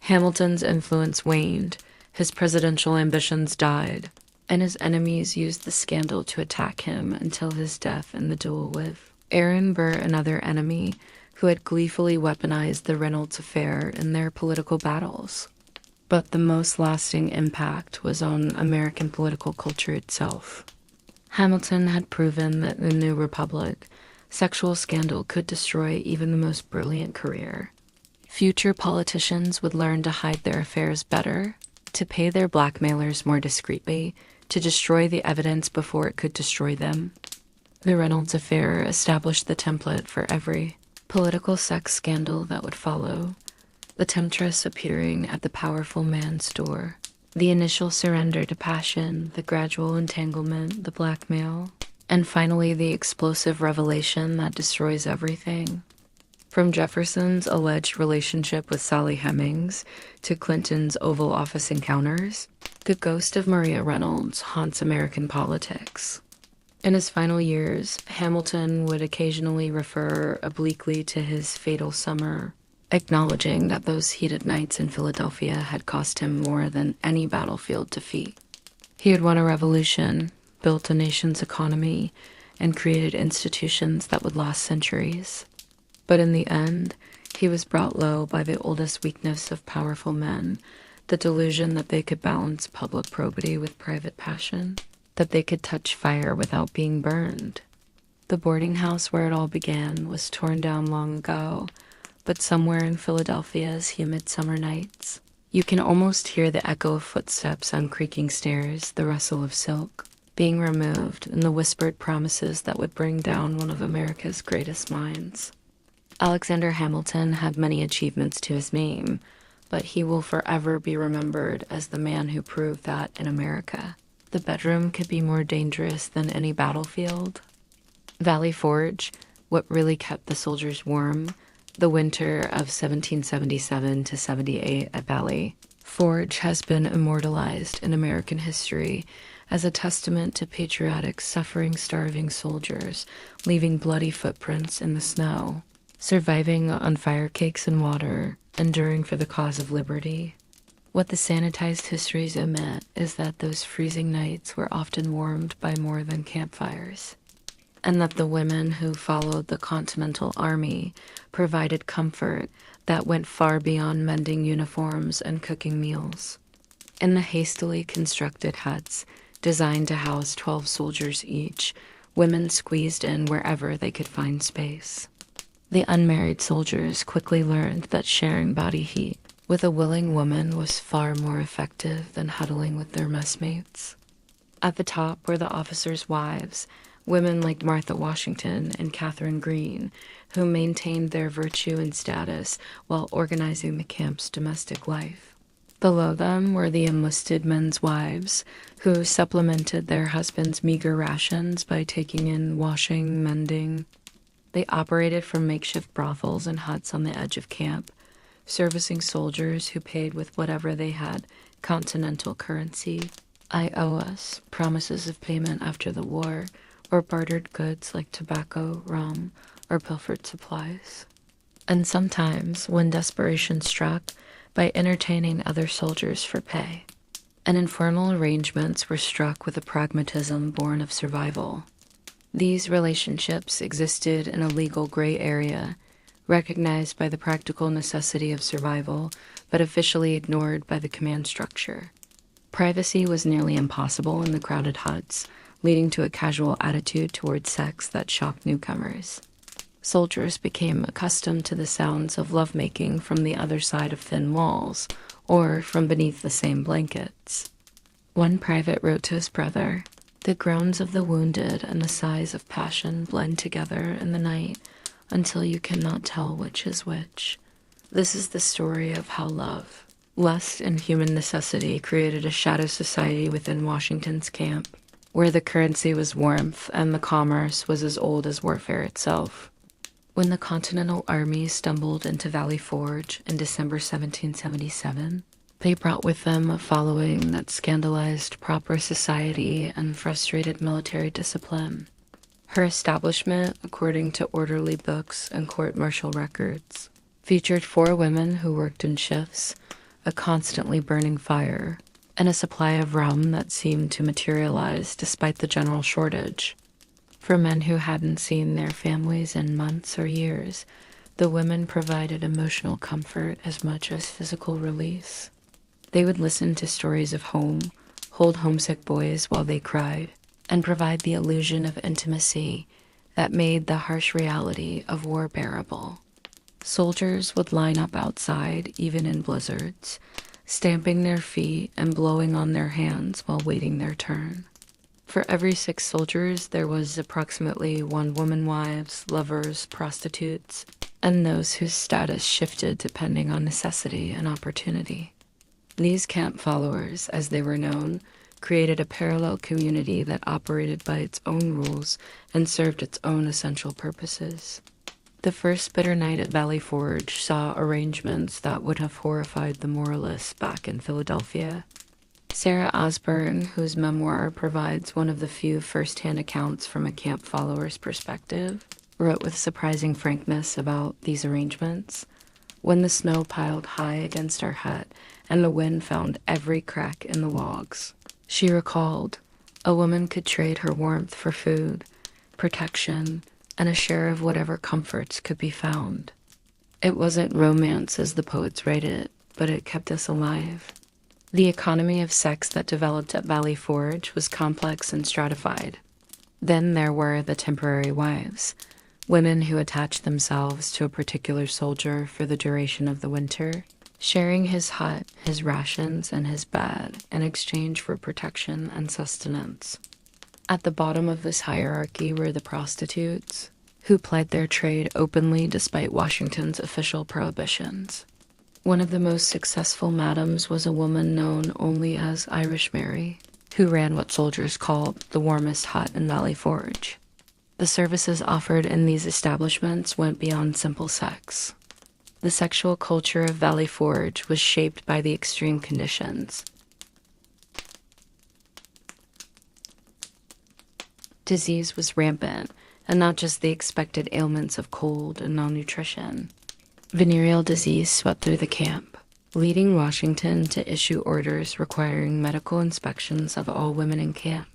Hamilton's influence waned, his presidential ambitions died, and his enemies used the scandal to attack him until his death in the duel with Aaron Burr, another enemy, who had gleefully weaponized the Reynolds affair in their political battles. But the most lasting impact was on American political culture itself. Hamilton had proven that in the New Republic, sexual scandal could destroy even the most brilliant career. Future politicians would learn to hide their affairs better, to pay their blackmailers more discreetly, to destroy the evidence before it could destroy them. The Reynolds affair established the template for every political sex scandal that would follow. The temptress appearing at the powerful man's door, the initial surrender to passion, the gradual entanglement, the blackmail, and finally the explosive revelation that destroys everything. From Jefferson's alleged relationship with Sally Hemings to Clinton's Oval Office encounters, the ghost of Maria Reynolds haunts American politics. In his final years, Hamilton would occasionally refer obliquely to his fatal summer, acknowledging that those heated nights in Philadelphia had cost him more than any battlefield defeat. He had won a revolution, built a nation's economy, and created institutions that would last centuries. But in the end, he was brought low by the oldest weakness of powerful men, the delusion that they could balance public probity with private passion, that they could touch fire without being burned. The boarding house where it all began was torn down long ago, but somewhere in Philadelphia's humid summer nights, you can almost hear the echo of footsteps on creaking stairs, the rustle of silk being removed, and the whispered promises that would bring down one of America's greatest minds. Alexander Hamilton had many achievements to his name, but he will forever be remembered as the man who proved that in America, the bedroom could be more dangerous than any battlefield. Valley Forge, what really kept the soldiers warm, the winter of 1777 to 78 at Valley Forge has been immortalized in American history as a testament to patriotic, suffering, starving soldiers leaving bloody footprints in the snow, surviving on fire cakes and water, enduring for the cause of liberty. What the sanitized histories omit is that those freezing nights were often warmed by more than campfires, and that the women who followed the Continental Army provided comfort that went far beyond mending uniforms and cooking meals. In the hastily constructed huts, designed to house 12 soldiers each, women squeezed in wherever they could find space. The unmarried soldiers quickly learned that sharing body heat with a willing woman was far more effective than huddling with their messmates. At the top were the officers' wives, women like Martha Washington and Catherine Greene, who maintained their virtue and status while organizing the camp's domestic life. Below them were the enlisted men's wives, who supplemented their husbands' meager rations by taking in washing, mending. They operated from makeshift brothels and huts on the edge of camp, servicing soldiers who paid with whatever they had, continental currency, iOS, promises of payment after the war, or bartered goods like tobacco, rum, or pilfered supplies. And sometimes, when desperation struck, by entertaining other soldiers for pay. And informal arrangements were struck with a pragmatism born of survival. These relationships existed in a legal gray area, recognized by the practical necessity of survival, but officially ignored by the command structure. Privacy was nearly impossible in the crowded huts, leading to a casual attitude toward sex that shocked newcomers. Soldiers became accustomed to the sounds of lovemaking from the other side of thin walls, or from beneath the same blankets. One private wrote to his brother, "The groans of the wounded and the sighs of passion blend together in the night until you cannot tell which is which." This is the story of how love, lust, and human necessity created a shadow society within Washington's camp, where the currency was warmth and the commerce was as old as warfare itself. When the Continental Army stumbled into Valley Forge in December 1777, they brought with them a following that scandalized proper society and frustrated military discipline. Her establishment, according to orderly books and court-martial records, featured 4 women who worked in shifts, a constantly burning fire, and a supply of rum that seemed to materialize despite the general shortage. For men who hadn't seen their families in months or years, the women provided emotional comfort as much as physical release. They would listen to stories of home, hold homesick boys while they cried, and provide the illusion of intimacy that made the harsh reality of war bearable. Soldiers would line up outside, even in blizzards, stamping their feet and blowing on their hands while waiting their turn. For every 6 soldiers, there was approximately 1 woman wives, lovers, prostitutes, and those whose status shifted depending on necessity and opportunity. These camp followers, as they were known, created a parallel community that operated by its own rules and served its own essential purposes. The first bitter night at Valley Forge saw arrangements that would have horrified the moralists back in Philadelphia. Sarah Osborne, whose memoir provides one of the few first-hand accounts from a camp follower's perspective, wrote with surprising frankness about these arrangements. When the snow piled high against our hut and the wind found every crack in the logs, she recalled, a woman could trade her warmth for food, protection, and a share of whatever comforts could be found. It wasn't romance as the poets write it, but it kept us alive. The economy of sex that developed at Valley Forge was complex and stratified. Then there were the temporary wives, women who attached themselves to a particular soldier for the duration of the winter, sharing his hut, his rations, and his bed in exchange for protection and sustenance. At the bottom of this hierarchy were the prostitutes, who plied their trade openly despite Washington's official prohibitions. One of the most successful madams was a woman known only as Irish Mary, who ran what soldiers called the warmest hut in Valley Forge. The services offered in these establishments went beyond simple sex. The sexual culture of Valley Forge was shaped by the extreme conditions. Disease was rampant, and not just the expected ailments of cold and malnutrition. Venereal disease swept through the camp, leading Washington to issue orders requiring medical inspections of all women in camp.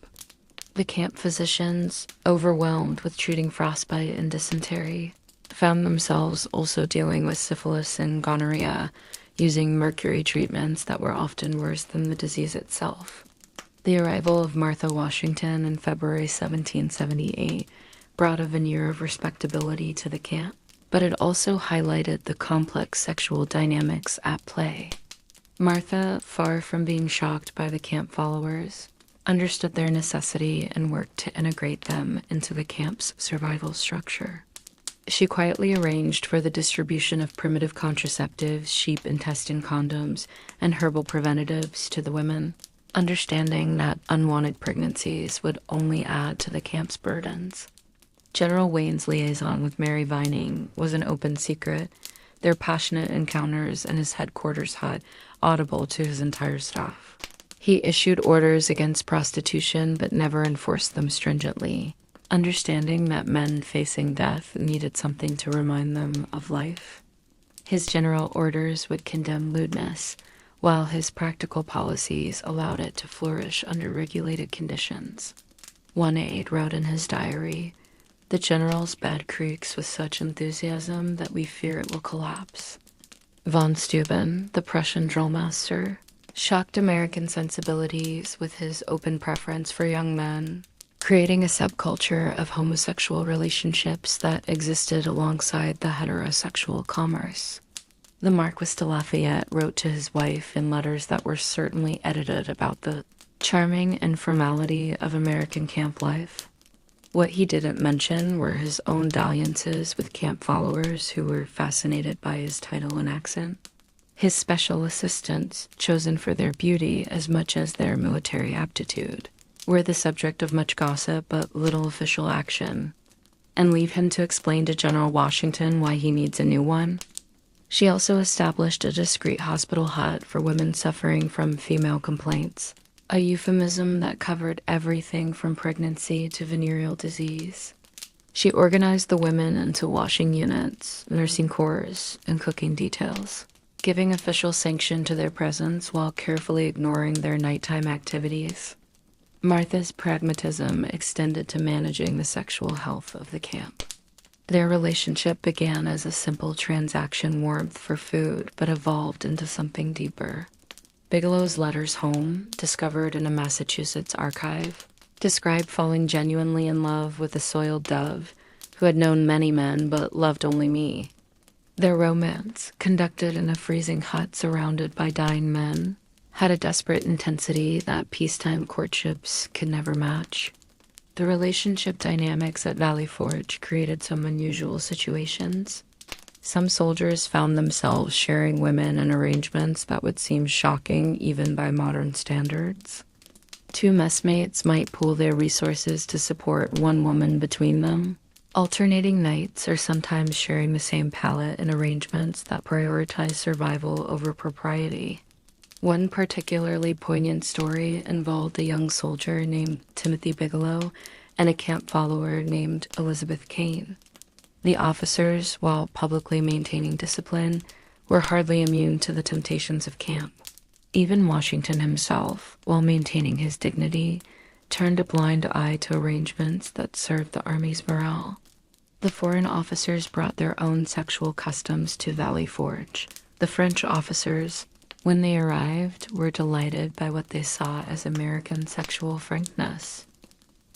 The camp physicians, overwhelmed with treating frostbite and dysentery, found themselves also dealing with syphilis and gonorrhea, using mercury treatments that were often worse than the disease itself. The arrival of Martha Washington in February 1778 brought a veneer of respectability to the camp, but it also highlighted the complex sexual dynamics at play. Martha, far from being shocked by the camp followers, understood their necessity and worked to integrate them into the camp's survival structure. She quietly arranged for the distribution of primitive contraceptives, sheep intestine condoms, and herbal preventatives to the women, understanding that unwanted pregnancies would only add to the camp's burdens. General Wayne's liaison with Mary Vining was an open secret, their passionate encounters in his headquarters hut audible to his entire staff. He issued orders against prostitution but never enforced them stringently, understanding that men facing death needed something to remind them of life. His general orders would condemn lewdness, while his practical policies allowed it to flourish under regulated conditions. One aide wrote in his diary, "The general's bed creaks with such enthusiasm that we fear it will collapse." Von Steuben, the Prussian drillmaster, shocked American sensibilities with his open preference for young men, creating a subculture of homosexual relationships that existed alongside the heterosexual commerce. The Marquis de Lafayette wrote to his wife in letters that were certainly edited about the charming informality of American camp life. What he didn't mention were his own dalliances with camp followers who were fascinated by his title and accent, his special assistants, chosen for their beauty as much as their military aptitude, were the subject of much gossip but little official action, and leave him to explain to General Washington why he needs a new one. She also established a discreet hospital hut for women suffering from female complaints, a euphemism that covered everything from pregnancy to venereal disease. She organized the women into washing units, nursing corps, and cooking details, giving official sanction to their presence while carefully ignoring their nighttime activities. Martha's pragmatism extended to managing the sexual health of the camp. Their relationship began as a simple transaction warmth for food, but evolved into something deeper. Bigelow's letters home, discovered in a Massachusetts archive, describe falling genuinely in love with a soiled dove who had known many men but loved only me. Their romance, conducted in a freezing hut surrounded by dying men, had a desperate intensity that peacetime courtships could never match. The relationship dynamics at Valley Forge created some unusual situations. Some soldiers found themselves sharing women in arrangements that would seem shocking even by modern standards. Two messmates might pool their resources to support one woman between them, alternating nights or sometimes sharing the same pallet in arrangements that prioritize survival over propriety. One particularly poignant story involved a young soldier named Timothy Bigelow and a camp follower named Elizabeth Kane. The officers, while publicly maintaining discipline, were hardly immune to the temptations of camp. Even Washington himself, while maintaining his dignity, turned a blind eye to arrangements that served the Army's morale. The foreign officers brought their own sexual customs to Valley Forge. The French officers, when they arrived, were delighted by what they saw as American sexual frankness.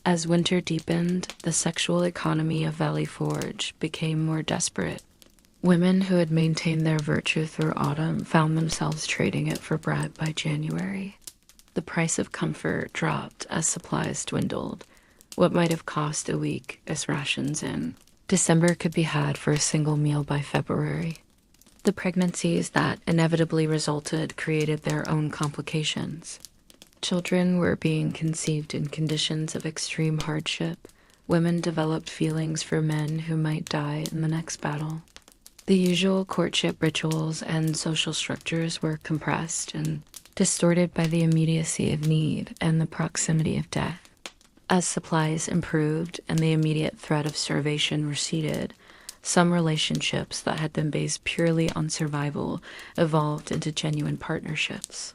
As winter deepened, the sexual economy of Valley Forge became more desperate. Women who had maintained their virtue through autumn found themselves trading it for bread by January. The price of comfort dropped as supplies dwindled. What might have cost a week as rations in December could be had for a single meal by February. The pregnancies that inevitably resulted created their own complications. Children were being conceived in conditions of extreme hardship. Women developed feelings for men who might die in the next battle. The usual courtship rituals and social structures were compressed and distorted by the immediacy of need and the proximity of death. As supplies improved and the immediate threat of starvation receded, some relationships that had been based purely on survival evolved into genuine partnerships.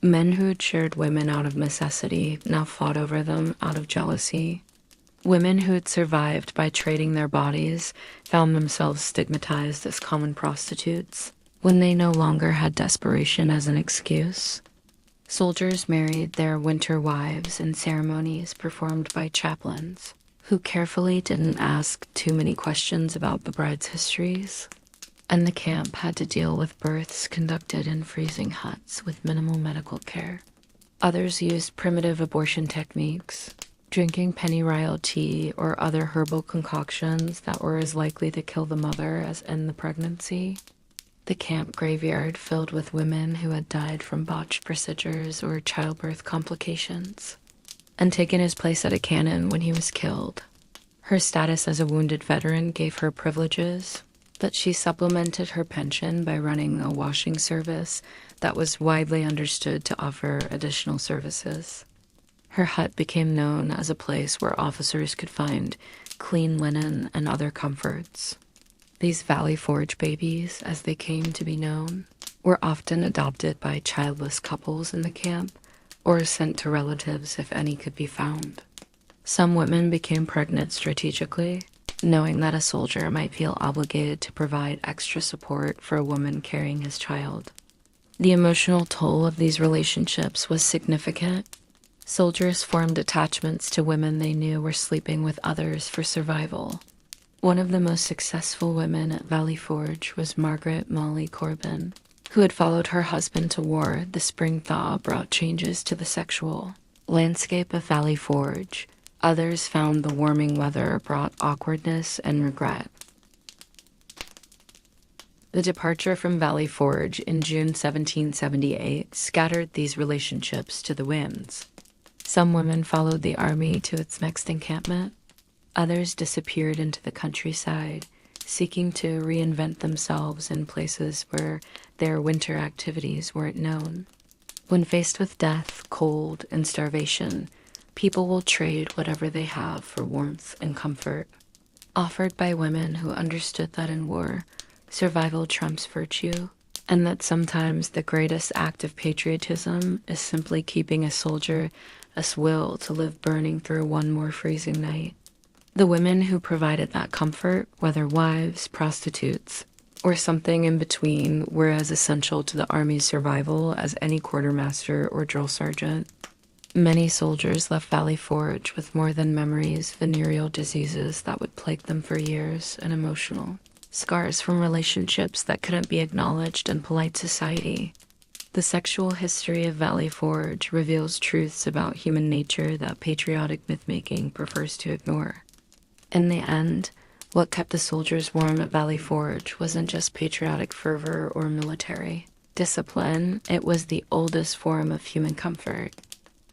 Men who had shared women out of necessity now fought over them out of jealousy. Women who had survived by trading their bodies found themselves stigmatized as common prostitutes when they no longer had desperation as an excuse. Soldiers married their winter wives in ceremonies performed by chaplains, who carefully didn't ask too many questions about the bride's histories. And the camp had to deal with births conducted in freezing huts with minimal medical care. Others used primitive abortion techniques, drinking pennyroyal tea or other herbal concoctions that were as likely to kill the mother as end the pregnancy. The camp graveyard filled with women who had died from botched procedures or childbirth complications, and taken his place at a cannon when he was killed. Her status as a wounded veteran gave her privileges, but she supplemented her pension by running a washing service that was widely understood to offer additional services. Her hut became known as a place where officers could find clean linen and other comforts. These Valley Forge babies, as they came to be known, were often adopted by childless couples in the camp or sent to relatives if any could be found. Some women became pregnant strategically, knowing that a soldier might feel obligated to provide extra support for a woman carrying his child. The emotional toll of these relationships was significant. Soldiers formed attachments to women they knew were sleeping with others for survival. One of the most successful women at Valley Forge was Margaret Molly Corbin, who had followed her husband to war. The spring thaw brought changes to the sexual landscape of Valley Forge. Others found the warming weather brought awkwardness and regret. The departure from Valley Forge in June 1778 scattered these relationships to the winds. Some women followed the army to its next encampment. Others disappeared into the countryside, seeking to reinvent themselves in places where their winter activities weren't known. When faced with death, cold, and starvation, people will trade whatever they have for warmth and comfort, offered by women who understood that in war, survival trumps virtue, and that sometimes the greatest act of patriotism is simply keeping a soldier's will to live burning through one more freezing night. The women who provided that comfort, whether wives, prostitutes, or something in between, were as essential to the Army's survival as any quartermaster or drill sergeant. Many soldiers left Valley Forge with more than memories, venereal diseases that would plague them for years, and emotional scars from relationships that couldn't be acknowledged in polite society. The sexual history of Valley Forge reveals truths about human nature that patriotic mythmaking prefers to ignore. In the end, what kept the soldiers warm at Valley Forge wasn't just patriotic fervor or military discipline, it was the oldest form of human comfort.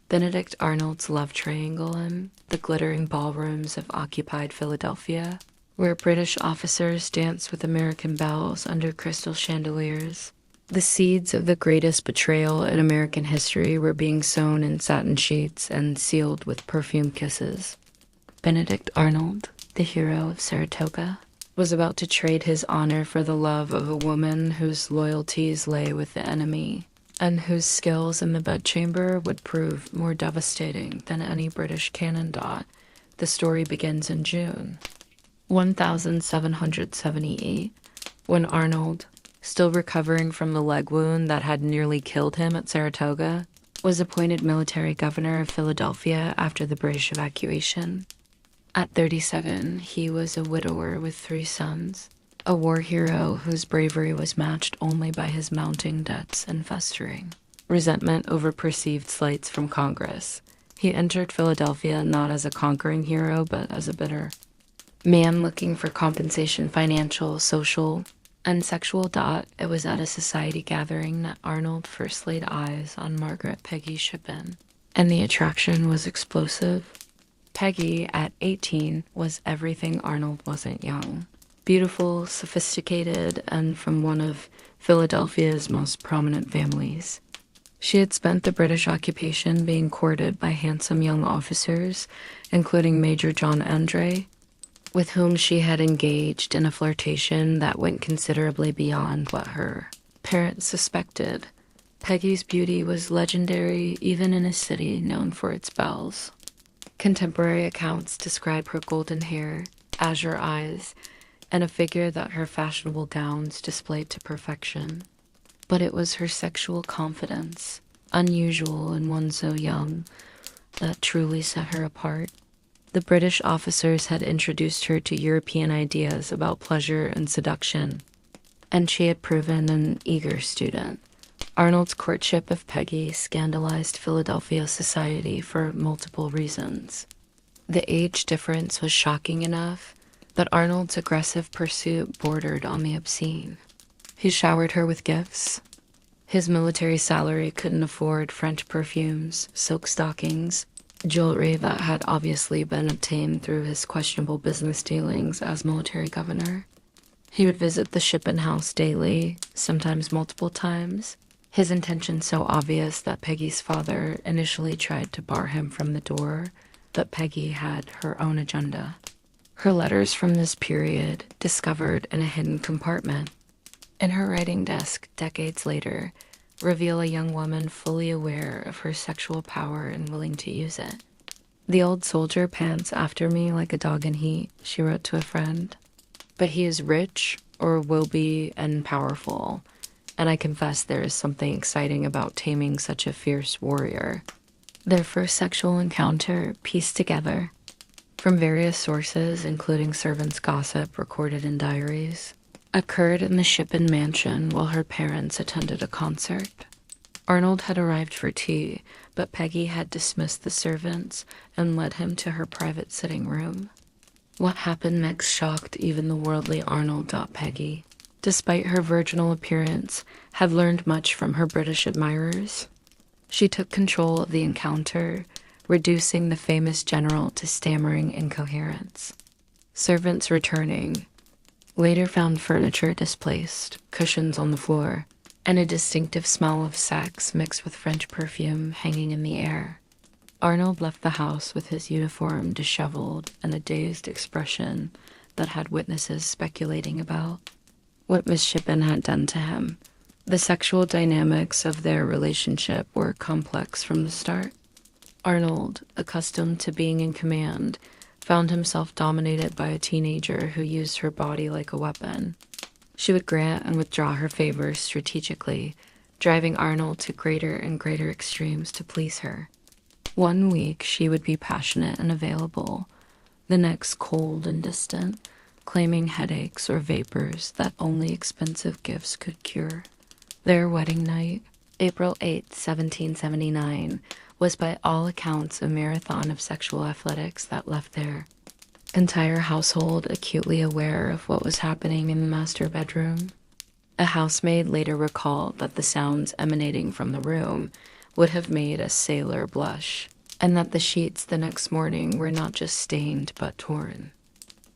Benedict Arnold's love triangle in the glittering ballrooms of occupied Philadelphia, where British officers danced with American belles under crystal chandeliers. The seeds of the greatest betrayal in American history were being sown in satin sheets and sealed with perfume kisses. Benedict Arnold, the hero of Saratoga, was about to trade his honor for the love of a woman whose loyalties lay with the enemy, and whose skills in the bedchamber would prove more devastating than any British cannon dot. The story begins in June 1778, when Arnold, still recovering from the leg wound that had nearly killed him at Saratoga, was appointed military governor of Philadelphia after the British evacuation. At 37, he was a widower with 3 sons, a war hero whose bravery was matched only by his mounting debts and festering resentment over perceived slights from Congress. He entered Philadelphia not as a conquering hero, but as a bitter man looking for compensation, financial, social, and sexual. It was at a society gathering that Arnold first laid eyes on Margaret Peggy Shippen, and the attraction was explosive. Peggy, at 18, was everything Arnold wasn't young. Beautiful, sophisticated, and from one of Philadelphia's most prominent families. She had spent the British occupation being courted by handsome young officers, including Major John Andre, with whom she had engaged in a flirtation that went considerably beyond what her parents suspected. Peggy's beauty was legendary even in a city known for its belles. Contemporary accounts describe her golden hair, azure eyes, and a figure that her fashionable gowns displayed to perfection. But it was her sexual confidence, unusual in one so young, that truly set her apart. The British officers had introduced her to European ideas about pleasure and seduction, and she had proven an eager student. Arnold's courtship of Peggy scandalized Philadelphia society for multiple reasons. The age difference was shocking enough, but Arnold's aggressive pursuit bordered on the obscene. He showered her with gifts. His military salary couldn't afford French perfumes, silk stockings, jewelry that had obviously been obtained through his questionable business dealings as military governor. He would visit the Shippen house daily, sometimes multiple times, his intention so obvious that Peggy's father initially tried to bar him from the door, but Peggy had her own agenda. Her letters from this period, discovered in a hidden compartment in her writing desk decades later, reveal a young woman fully aware of her sexual power and willing to use it. "The old soldier pants after me like a dog in heat," she wrote to a friend. "But he is rich, or will be, and powerful, and I confess there is something exciting about taming such a fierce warrior." Their first sexual encounter, pieced together from various sources, including servants' gossip recorded in diaries, occurred in the Shippen mansion while her parents attended a concert. Arnold had arrived for tea, but Peggy had dismissed the servants and led him to her private sitting room. What happened next shocked even the worldly Arnold. Peggy, despite her virginal appearance, had learned much from her British admirers. She took control of the encounter, reducing the famous general to stammering incoherence. Servants returning later found furniture displaced, cushions on the floor, and a distinctive smell of sex mixed with French perfume hanging in the air. Arnold left the house with his uniform disheveled and a dazed expression that had witnesses speculating about what Miss Shippen had done to him. The sexual dynamics of their relationship were complex from the start. Arnold, accustomed to being in command, found himself dominated by a teenager who used her body like a weapon. She would grant and withdraw her favors strategically, driving Arnold to greater and greater extremes to please her. One week she would be passionate and available, the next cold and distant, claiming headaches or vapors that only expensive gifts could cure. Their wedding night, April 8, 1779, was by all accounts a marathon of sexual athletics that left their entire household acutely aware of what was happening in the master bedroom. A housemaid later recalled that the sounds emanating from the room would have made a sailor blush, and that the sheets the next morning were not just stained but torn.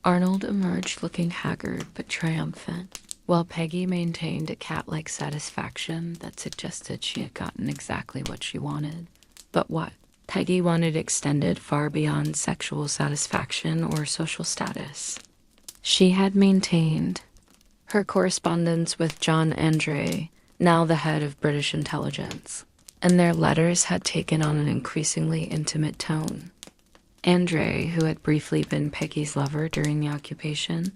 Arnold emerged looking haggard but triumphant, while Peggy maintained a cat-like satisfaction that suggested she had gotten exactly what she wanted. But what? Peggy wanted extended far beyond sexual satisfaction or social status. She had maintained her correspondence with John Andre, now the head of British intelligence, and their letters had taken on an increasingly intimate tone. Andre, who had briefly been Peggy's lover during the occupation,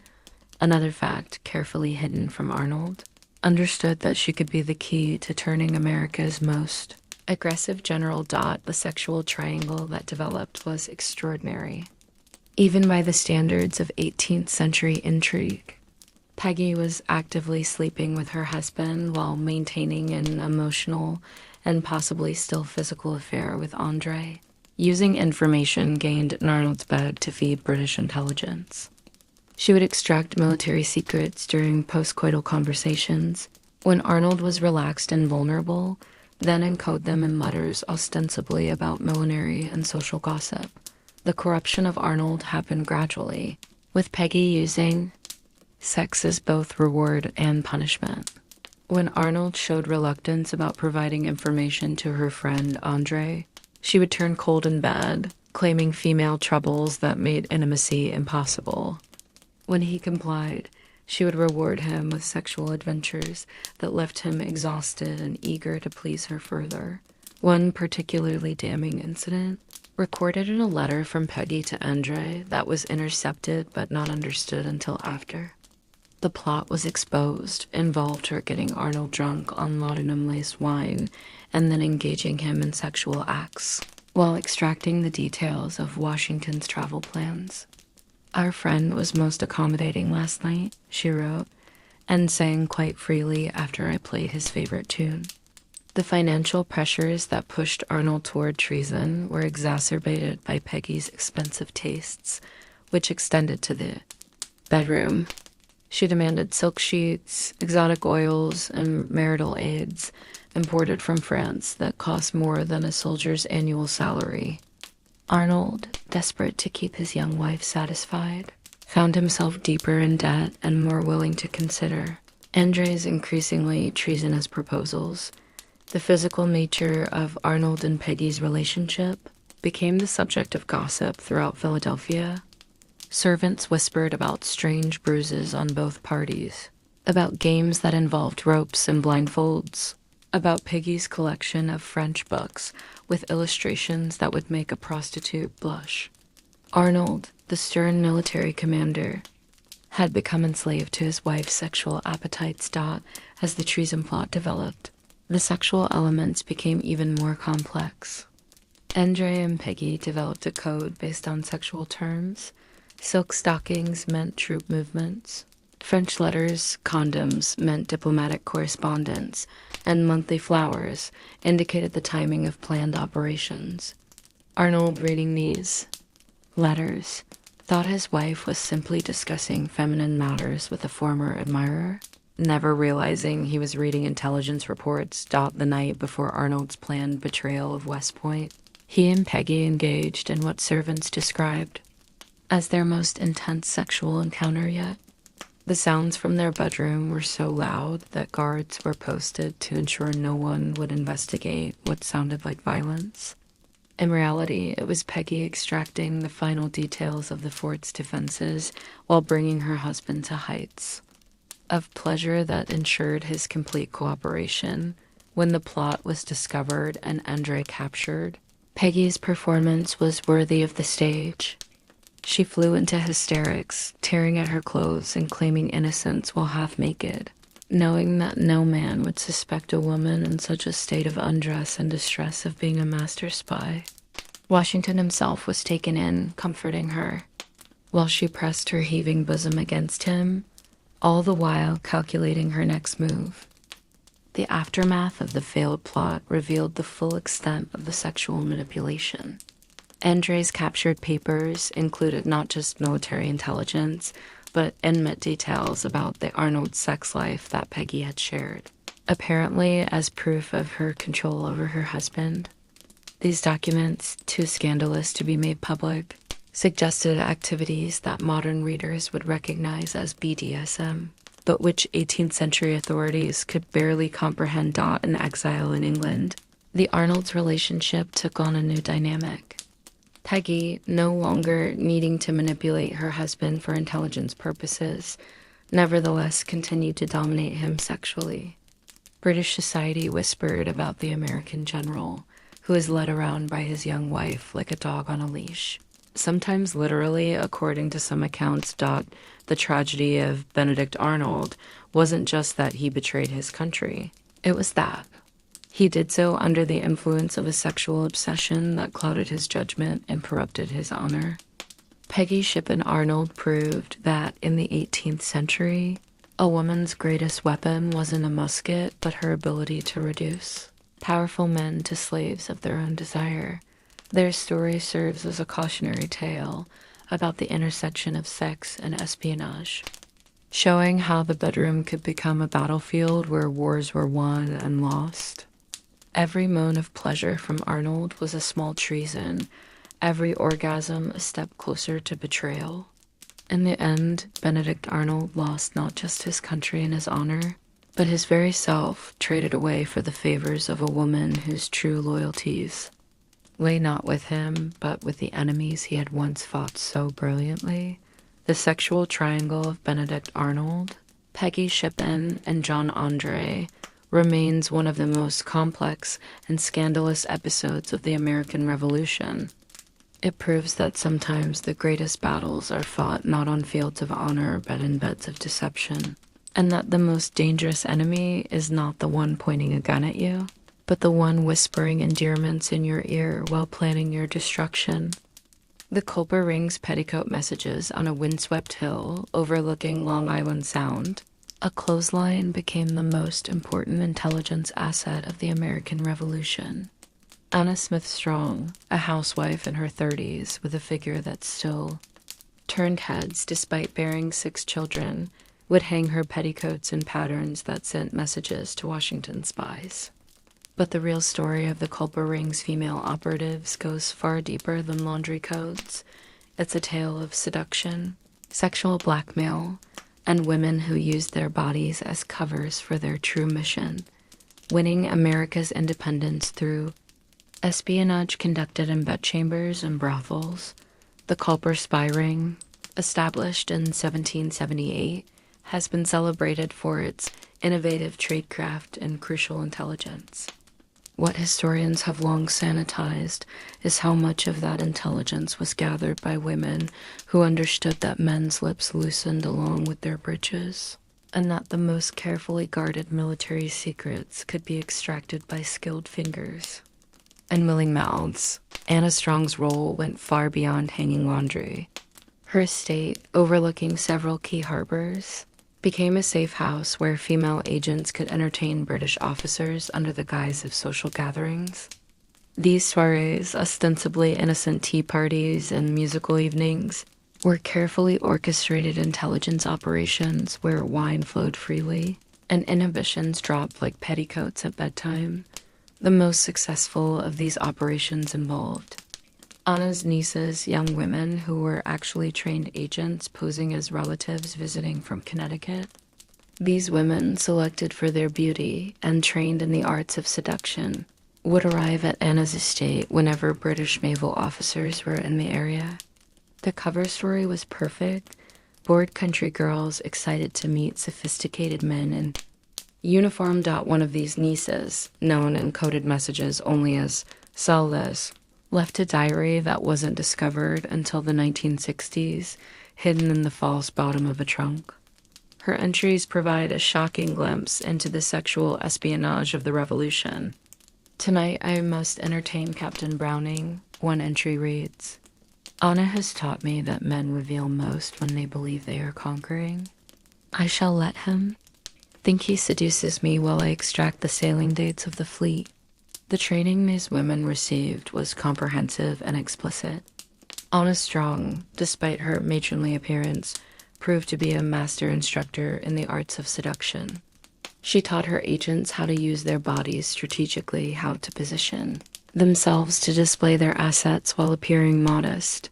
another fact carefully hidden from Arnold, understood that she could be the key to turning America's most Aggressive General. The sexual triangle that developed was extraordinary, even by the standards of 18th century intrigue. Peggy was actively sleeping with her husband while maintaining an emotional and possibly still physical affair with Andre, using information gained in Arnold's bed to feed British intelligence. She would extract military secrets during postcoital conversations when Arnold was relaxed and vulnerable, then encode them in letters ostensibly about millinery and social gossip. The corruption of Arnold happened gradually, with Peggy using sex as both reward and punishment. When Arnold showed reluctance about providing information to her friend Andre, she would turn cold in bed, claiming female troubles that made intimacy impossible. When he complied, she would reward him with sexual adventures that left him exhausted and eager to please her further. One particularly damning incident, recorded in a letter from Peggy to Andre that was intercepted but not understood until after. The plot was exposed, involved her getting Arnold drunk on laudanum-laced wine and then engaging him in sexual acts, while extracting the details of Washington's travel plans. "Our friend was most accommodating last night," she wrote, and sang quite freely after I played his favorite tune. The financial pressures that pushed Arnold toward treason were exacerbated by Peggy's expensive tastes, which extended to the bedroom. She demanded silk sheets, exotic oils, and marital aids imported from France that cost more than a soldier's annual salary. Arnold, desperate to keep his young wife satisfied, found himself deeper in debt and more willing to consider Andre's increasingly treasonous proposals. The physical nature of Arnold and Peggy's relationship became the subject of gossip throughout Philadelphia. Servants whispered about strange bruises on both parties, about games that involved ropes and blindfolds, about Peggy's collection of French books with illustrations that would make a prostitute blush. Arnold, the stern military commander, had become enslaved to his wife's sexual appetites. As the treason plot developed, the sexual elements became even more complex. Andre and Peggy developed a code based on sexual terms. Silk stockings meant troop movements. French letters, condoms, meant diplomatic correspondence, and monthly flowers indicated the timing of planned operations. Arnold, reading these letters, thought his wife was simply discussing feminine matters with a former admirer, never realizing he was reading intelligence reports. The night before Arnold's planned betrayal of West Point, he and Peggy engaged in what servants described as their most intense sexual encounter yet. The sounds from their bedroom were so loud that guards were posted to ensure no one would investigate what sounded like violence. In reality, it was Peggy extracting the final details of the fort's defenses while bringing her husband to heights of pleasure that ensured his complete cooperation. When the plot was discovered and Andre captured, Peggy's performance was worthy of the stage. She flew into hysterics, tearing at her clothes and claiming innocence while half naked, knowing that no man would suspect a woman in such a state of undress and distress of being a master spy. Washington himself was taken in, comforting her, while she pressed her heaving bosom against him, all the while calculating her next move. The aftermath of the failed plot revealed the full extent of the sexual manipulation. Andre's captured papers included not just military intelligence, but intimate details about the Arnold sex life that Peggy had shared, apparently as proof of her control over her husband. These documents, too scandalous to be made public, suggested activities that modern readers would recognize as BDSM, but which 18th century authorities could barely comprehend. In exile in England, the Arnold's relationship took on a new dynamic. Peggy, no longer needing to manipulate her husband for intelligence purposes, nevertheless continued to dominate him sexually. British society whispered about the American general, who is led around by his young wife like a dog on a leash. Sometimes literally, according to some accounts. The tragedy of Benedict Arnold wasn't just that he betrayed his country. It was that He did so under the influence of a sexual obsession that clouded his judgment and corrupted his honor. Peggy Shippen Arnold proved that in the 18th century, a woman's greatest weapon wasn't a musket, but her ability to reduce powerful men to slaves of their own desire. Their story serves as a cautionary tale about the intersection of sex and espionage, showing how the bedroom could become a battlefield where wars were won and lost. Every moan of pleasure from Arnold was a small treason, every orgasm a step closer to betrayal. In the end, Benedict Arnold lost not just his country and his honor, but his very self, traded away for the favors of a woman whose true loyalties lay not with him, but with the enemies he had once fought so brilliantly. The sexual triangle of Benedict Arnold, Peggy Shippen, and John Andre remains one of the most complex and scandalous episodes of the American Revolution. It proves that sometimes the greatest battles are fought not on fields of honor but in beds of deception, and that the most dangerous enemy is not the one pointing a gun at you, but the one whispering endearments in your ear while planning your destruction. The Culper rings petticoat messages on a windswept hill overlooking Long Island Sound. A clothesline became the most important intelligence asset of the American Revolution. Anna Smith Strong, a housewife in her 30s with a figure that still turned heads despite bearing 6 children, would hang her petticoats in patterns that sent messages to Washington spies. But the real story of the Culper Ring's female operatives goes far deeper than laundry codes. It's a tale of seduction, sexual blackmail, and women who used their bodies as covers for their true mission, winning America's independence through espionage conducted in bedchambers and brothels. The Culper spy ring, established in 1778, has been celebrated for its innovative tradecraft and crucial intelligence. What historians have long sanitized is how much of that intelligence was gathered by women who understood that men's lips loosened along with their breeches, and that the most carefully guarded military secrets could be extracted by skilled fingers and willing mouths. Anna Strong's role went far beyond hanging laundry. Her estate, overlooking several key harbors, became a safe house where female agents could entertain British officers under the guise of social gatherings. These soirees, ostensibly innocent tea parties and musical evenings, were carefully orchestrated intelligence operations where wine flowed freely and inhibitions dropped like petticoats at bedtime. The most successful of these operations involved Anna's nieces, young women who were actually trained agents posing as relatives visiting from Connecticut. These women, selected for their beauty and trained in the arts of seduction, would arrive at Anna's estate whenever British naval officers were in the area. The cover story was perfect. Bored country girls excited to meet sophisticated men in uniform. One of these nieces, known in coded messages only as Scandalous, left a diary that wasn't discovered until the 1960s, hidden in the false bottom of a trunk. Her entries provide a shocking glimpse into the sexual espionage of the Revolution. Tonight I must entertain Captain Browning. One entry reads, Anna has taught me that men reveal most when they believe they are conquering. I shall let him. Think he seduces me while I extract the sailing dates of the fleet. The training these women received was comprehensive and explicit. Anna Strong, despite her matronly appearance, proved to be a master instructor in the arts of seduction. She taught her agents how to use their bodies strategically, how to position themselves to display their assets while appearing modest,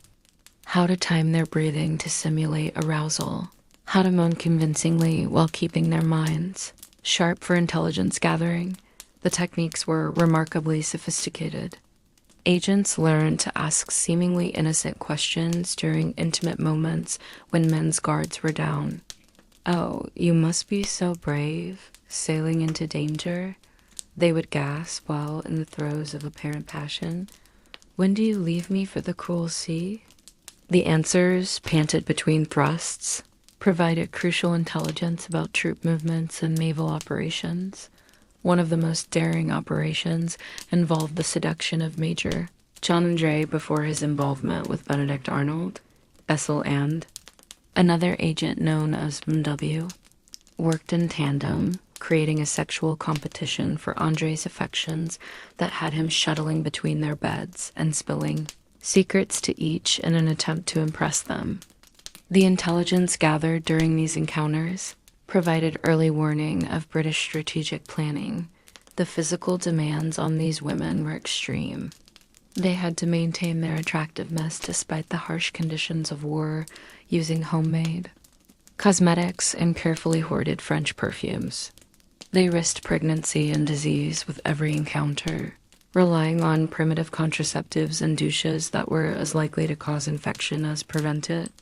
how to time their breathing to simulate arousal, how to moan convincingly while keeping their minds sharp for intelligence gathering. The techniques were remarkably sophisticated. Agents learned to ask seemingly innocent questions during intimate moments when men's guards were down. Oh, you must be so brave, sailing into danger, they would gasp while in the throes of apparent passion. When do you leave me for the cruel sea? The answers, panted between thrusts, provided crucial intelligence about troop movements and naval operations. One of the most daring operations involved the seduction of Major John Andre before his involvement with Benedict Arnold, Essel and another agent known as MW, worked in tandem, creating a sexual competition for Andre's affections that had him shuttling between their beds and spilling secrets to each in an attempt to impress them. The intelligence gathered during these encounters provided early warning of British strategic planning. The physical demands on these women were extreme. They had to maintain their attractiveness despite the harsh conditions of war, using homemade cosmetics and carefully hoarded French perfumes. They risked pregnancy and disease with every encounter, relying on primitive contraceptives and douches that were as likely to cause infection as prevent it.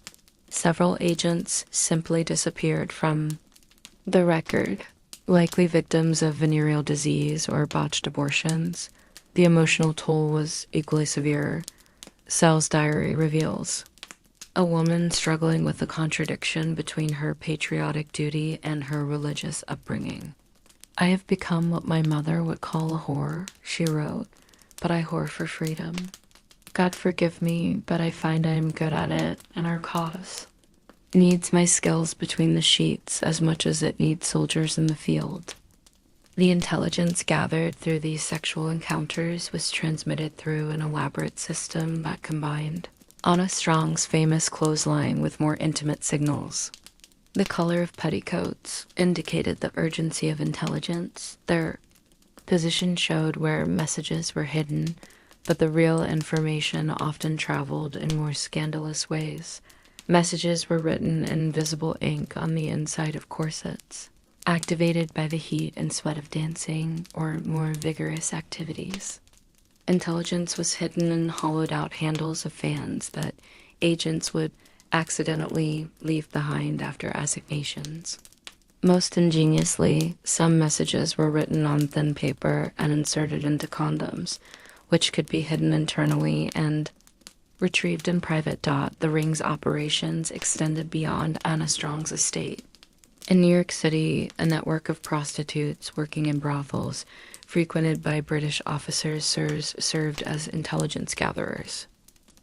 Several agents simply disappeared from the record, likely victims of venereal disease or botched abortions. The emotional toll was equally severe. Cell's diary reveals a woman struggling with the contradiction between her patriotic duty and her religious upbringing. "I have become what my mother would call a whore," she wrote, "but I whore for freedom. God forgive me, but I find I am good at it, and our cause needs my skills between the sheets as much as it needs soldiers in the field." The intelligence gathered through these sexual encounters was transmitted through an elaborate system that combined Anna Strong's famous clothesline with more intimate signals. The color of petticoats indicated the urgency of intelligence. Their position showed where messages were hidden, but the real information often traveled in more scandalous ways. Messages were written in visible ink on the inside of corsets, activated by the heat and sweat of dancing or more vigorous activities. Intelligence was hidden in hollowed-out handles of fans that agents would accidentally leave behind after assignations. Most ingeniously, some messages were written on thin paper and inserted into condoms, which could be hidden internally and retrieved in private. The ring's operations extended beyond Anna Strong's estate. In New York City, a network of prostitutes working in brothels, frequented by British officers, served as intelligence gatherers.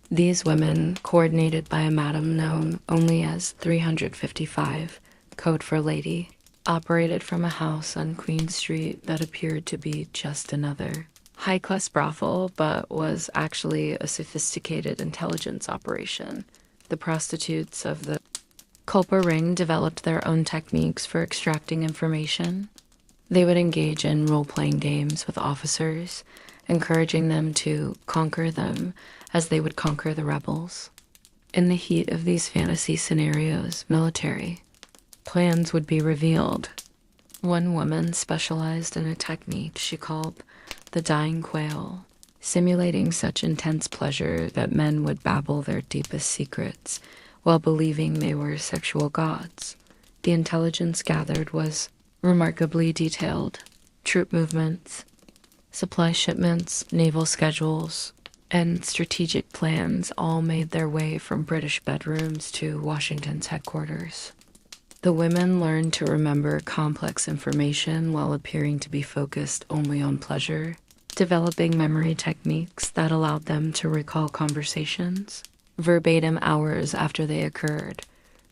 These women, coordinated by a madam known only as 355, code for lady, operated from a house on Queen Street that appeared to be just another high-class brothel, but was actually a sophisticated intelligence operation. The prostitutes of the Culper ring developed their own techniques for extracting information. They would engage in role-playing games with officers, encouraging them to conquer them as they would conquer the rebels. In the heat of these fantasy scenarios, military plans would be revealed. One woman specialized in a technique she called the dying quail, simulating such intense pleasure that men would babble their deepest secrets while believing they were sexual gods. The intelligence gathered was remarkably detailed. Troop movements, supply shipments, naval schedules, and strategic plans all made their way from British bedrooms to Washington's headquarters. The women learned to remember complex information while appearing to be focused only on pleasure, developing memory techniques that allowed them to recall conversations verbatim hours after they occurred.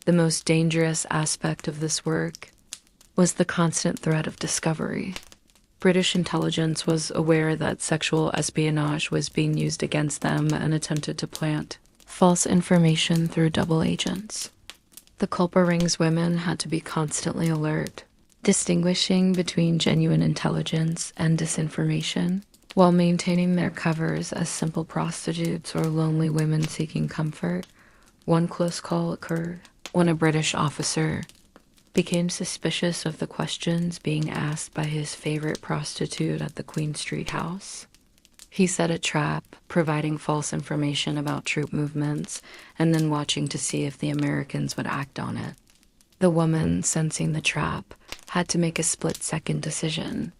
The most dangerous aspect of this work was the constant threat of discovery. British intelligence was aware that sexual espionage was being used against them and attempted to plant false information through double agents. The Culper Ring's women had to be constantly alert, distinguishing between genuine intelligence and disinformation, while maintaining their covers as simple prostitutes or lonely women seeking comfort. One close call occurred when a British officer became suspicious of the questions being asked by his favorite prostitute at the Queen Street house. He set a trap, providing false information about troop movements, and then watching to see if the Americans would act on it. The woman, sensing the trap, had to make a split-second decision.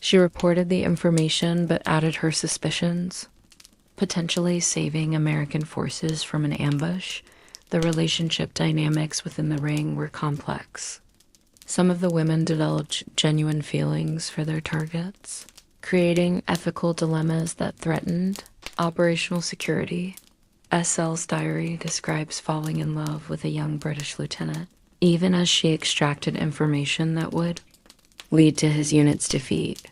She reported the information but added her suspicions, potentially saving American forces from an ambush. The relationship dynamics within the ring were complex. Some of the women divulged genuine feelings for their targets, creating ethical dilemmas that threatened operational security. SL's diary describes falling in love with a young British lieutenant, even as she extracted information that would lead to his unit's defeat.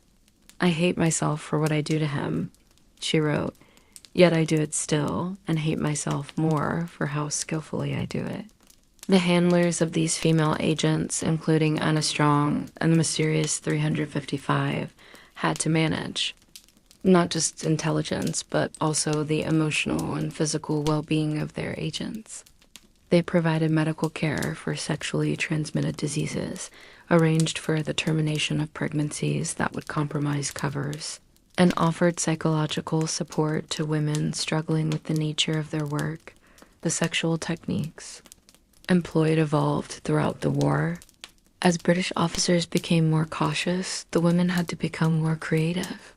"I hate myself for what I do to him," she wrote, "yet I do it still and hate myself more for how skillfully I do it." The handlers of these female agents, including Anna Strong and the mysterious 355, had to manage not just intelligence, but also the emotional and physical well-being of their agents. They provided medical care for sexually transmitted diseases, arranged for the termination of pregnancies that would compromise covers, and offered psychological support to women struggling with the nature of their work. The sexual techniques employed evolved throughout the war. As British officers became more cautious, the women had to become more creative.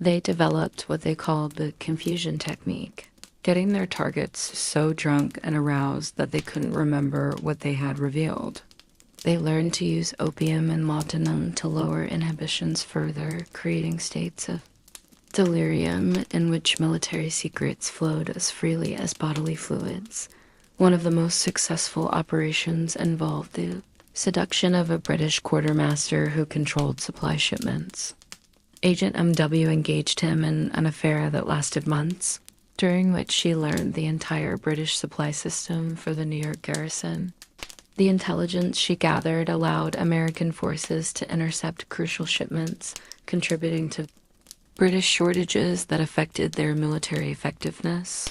They developed what they called the confusion technique, getting their targets so drunk and aroused that they couldn't remember what they had revealed. They learned to use opium and laudanum to lower inhibitions further, creating states of delirium in which military secrets flowed as freely as bodily fluids. One of the most successful operations involved the seduction of a British quartermaster who controlled supply shipments. Agent MW engaged him in an affair that lasted months, during which she learned the entire British supply system for the New York garrison. The intelligence she gathered allowed American forces to intercept crucial shipments, contributing to British shortages that affected their military effectiveness.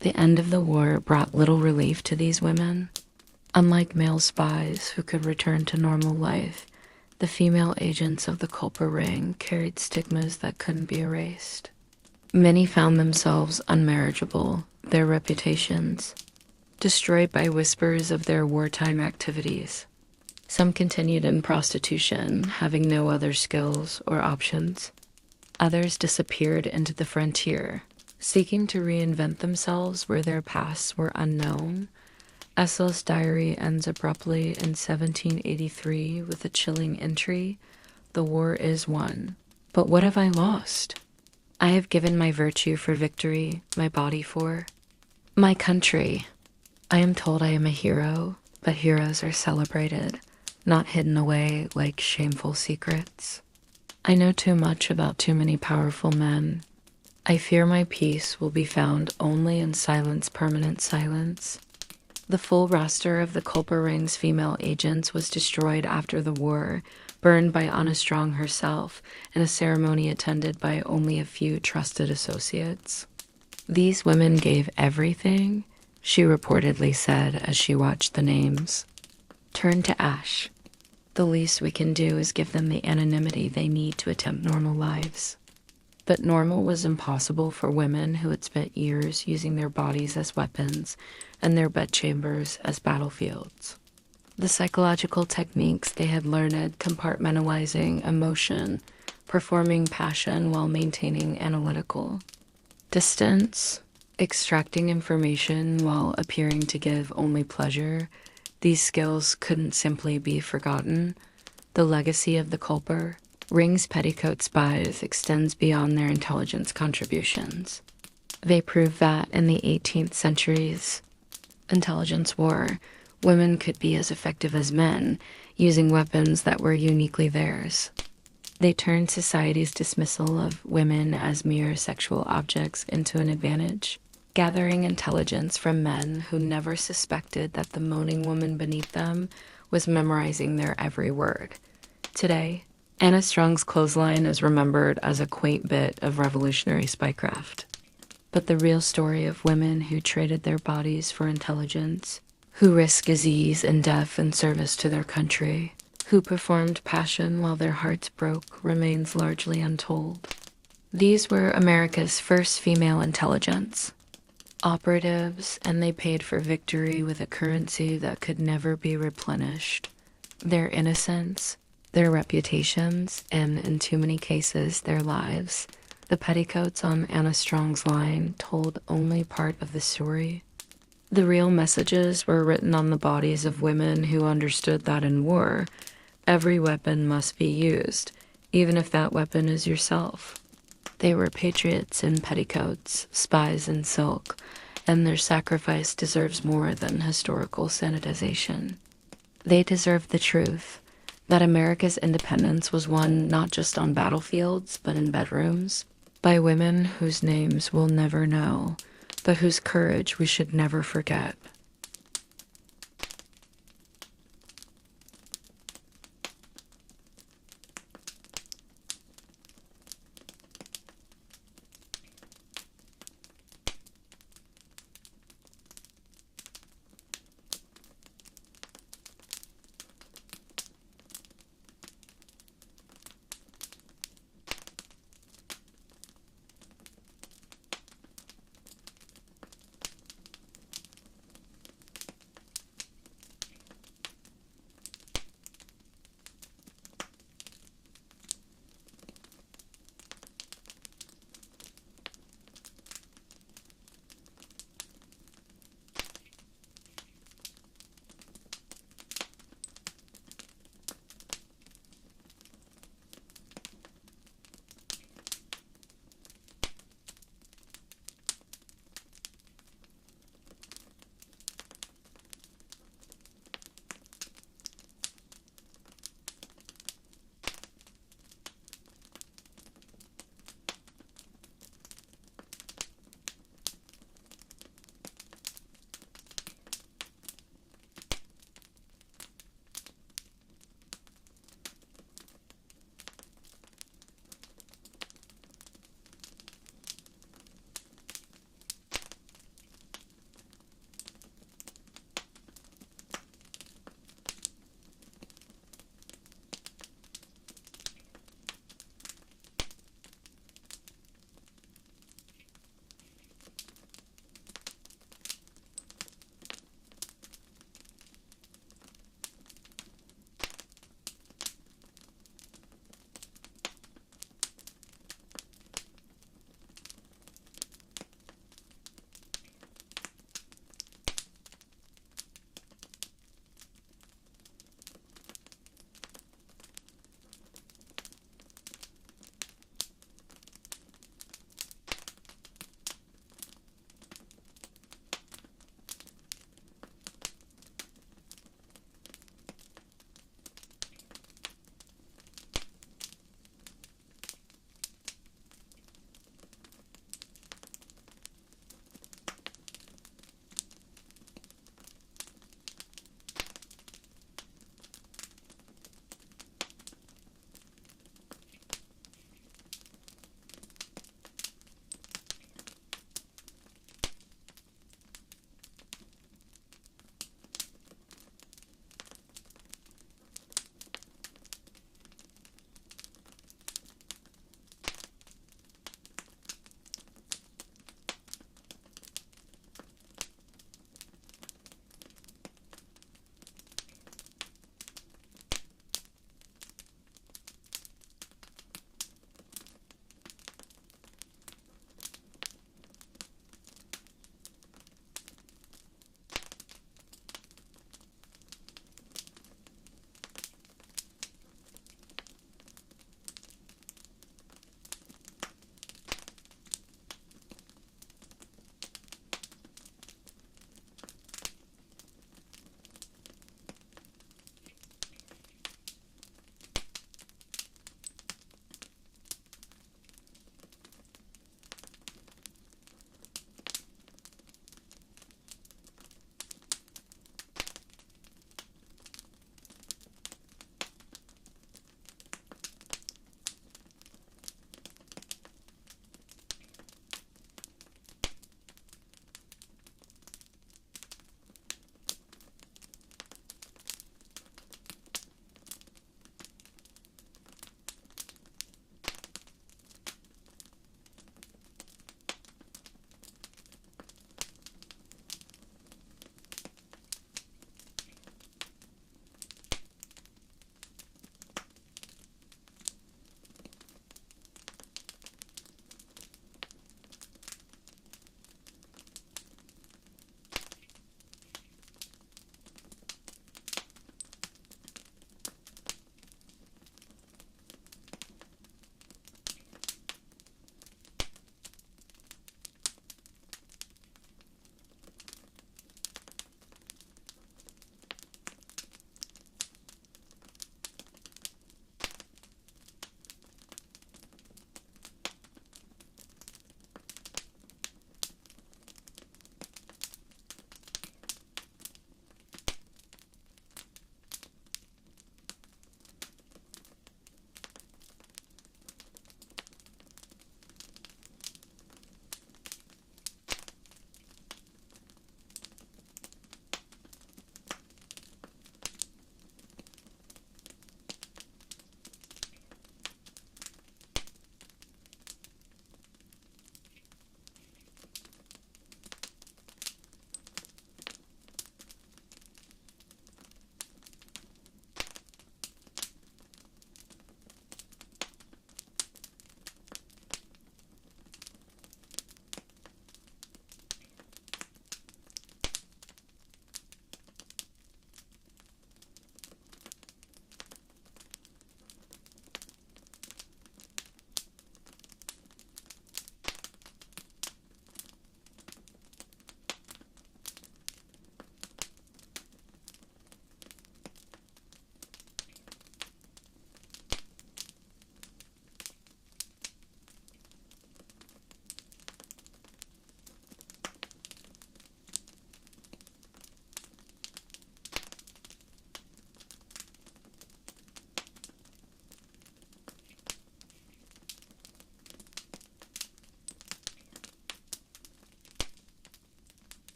The end of the war brought little relief to these women. Unlike male spies who could return to normal life, the female agents of the culper ring carried stigmas that couldn't be erased. Many found themselves unmarriageable, their reputations destroyed by whispers of their wartime activities. Some continued in prostitution, having no other skills or options. Others disappeared into the frontier, seeking to reinvent themselves where their pasts were unknown. Essel's diary ends abruptly in 1783 with a chilling entry: "The war is won. But what have I lost? I have given my virtue for victory, my body for my country. I am told I am a hero, but heroes are celebrated, not hidden away like shameful secrets. I know too much about too many powerful men. I fear my peace will be found only in silence, permanent silence." The full roster of the culper ring's female agents was destroyed after the war, burned by Anna Strong herself in a ceremony attended by only a few trusted associates. "These women gave everything," she reportedly said as she watched the names turn to ash. "The least we can do is give them the anonymity they need to attempt normal lives." But normal was impossible for women who had spent years using their bodies as weapons and their bedchambers as battlefields. The psychological techniques they had learned, compartmentalizing emotion, performing passion while maintaining analytical distance, extracting information while appearing to give only pleasure, these skills couldn't simply be forgotten. The legacy of the culper ring's petticoat spies extends beyond their intelligence contributions. They prove that in the 18th century's intelligence war, women could be as effective as men, using weapons that were uniquely theirs. They turned society's dismissal of women as mere sexual objects into an advantage, gathering intelligence from men who never suspected that the moaning woman beneath them was memorizing their every word. Today, Anna Strong's clothesline is remembered as a quaint bit of revolutionary spycraft. But the real story of women who traded their bodies for intelligence, who risked disease and death in service to their country, who performed passion while their hearts broke, remains largely untold. These were America's first female intelligence operatives, and they paid for victory with a currency that could never be replenished. Their innocence, their reputations, and in too many cases, their lives. The petticoats on Anna Strong's line told only part of the story. The real messages were written on the bodies of women who understood that in war, every weapon must be used, even if that weapon is yourself. They were patriots in petticoats, spies in silk, and their sacrifice deserves more than historical sanitization. They deserve the truth that America's independence was won not just on battlefields, but in bedrooms, by women whose names we'll never know, but whose courage we should never forget.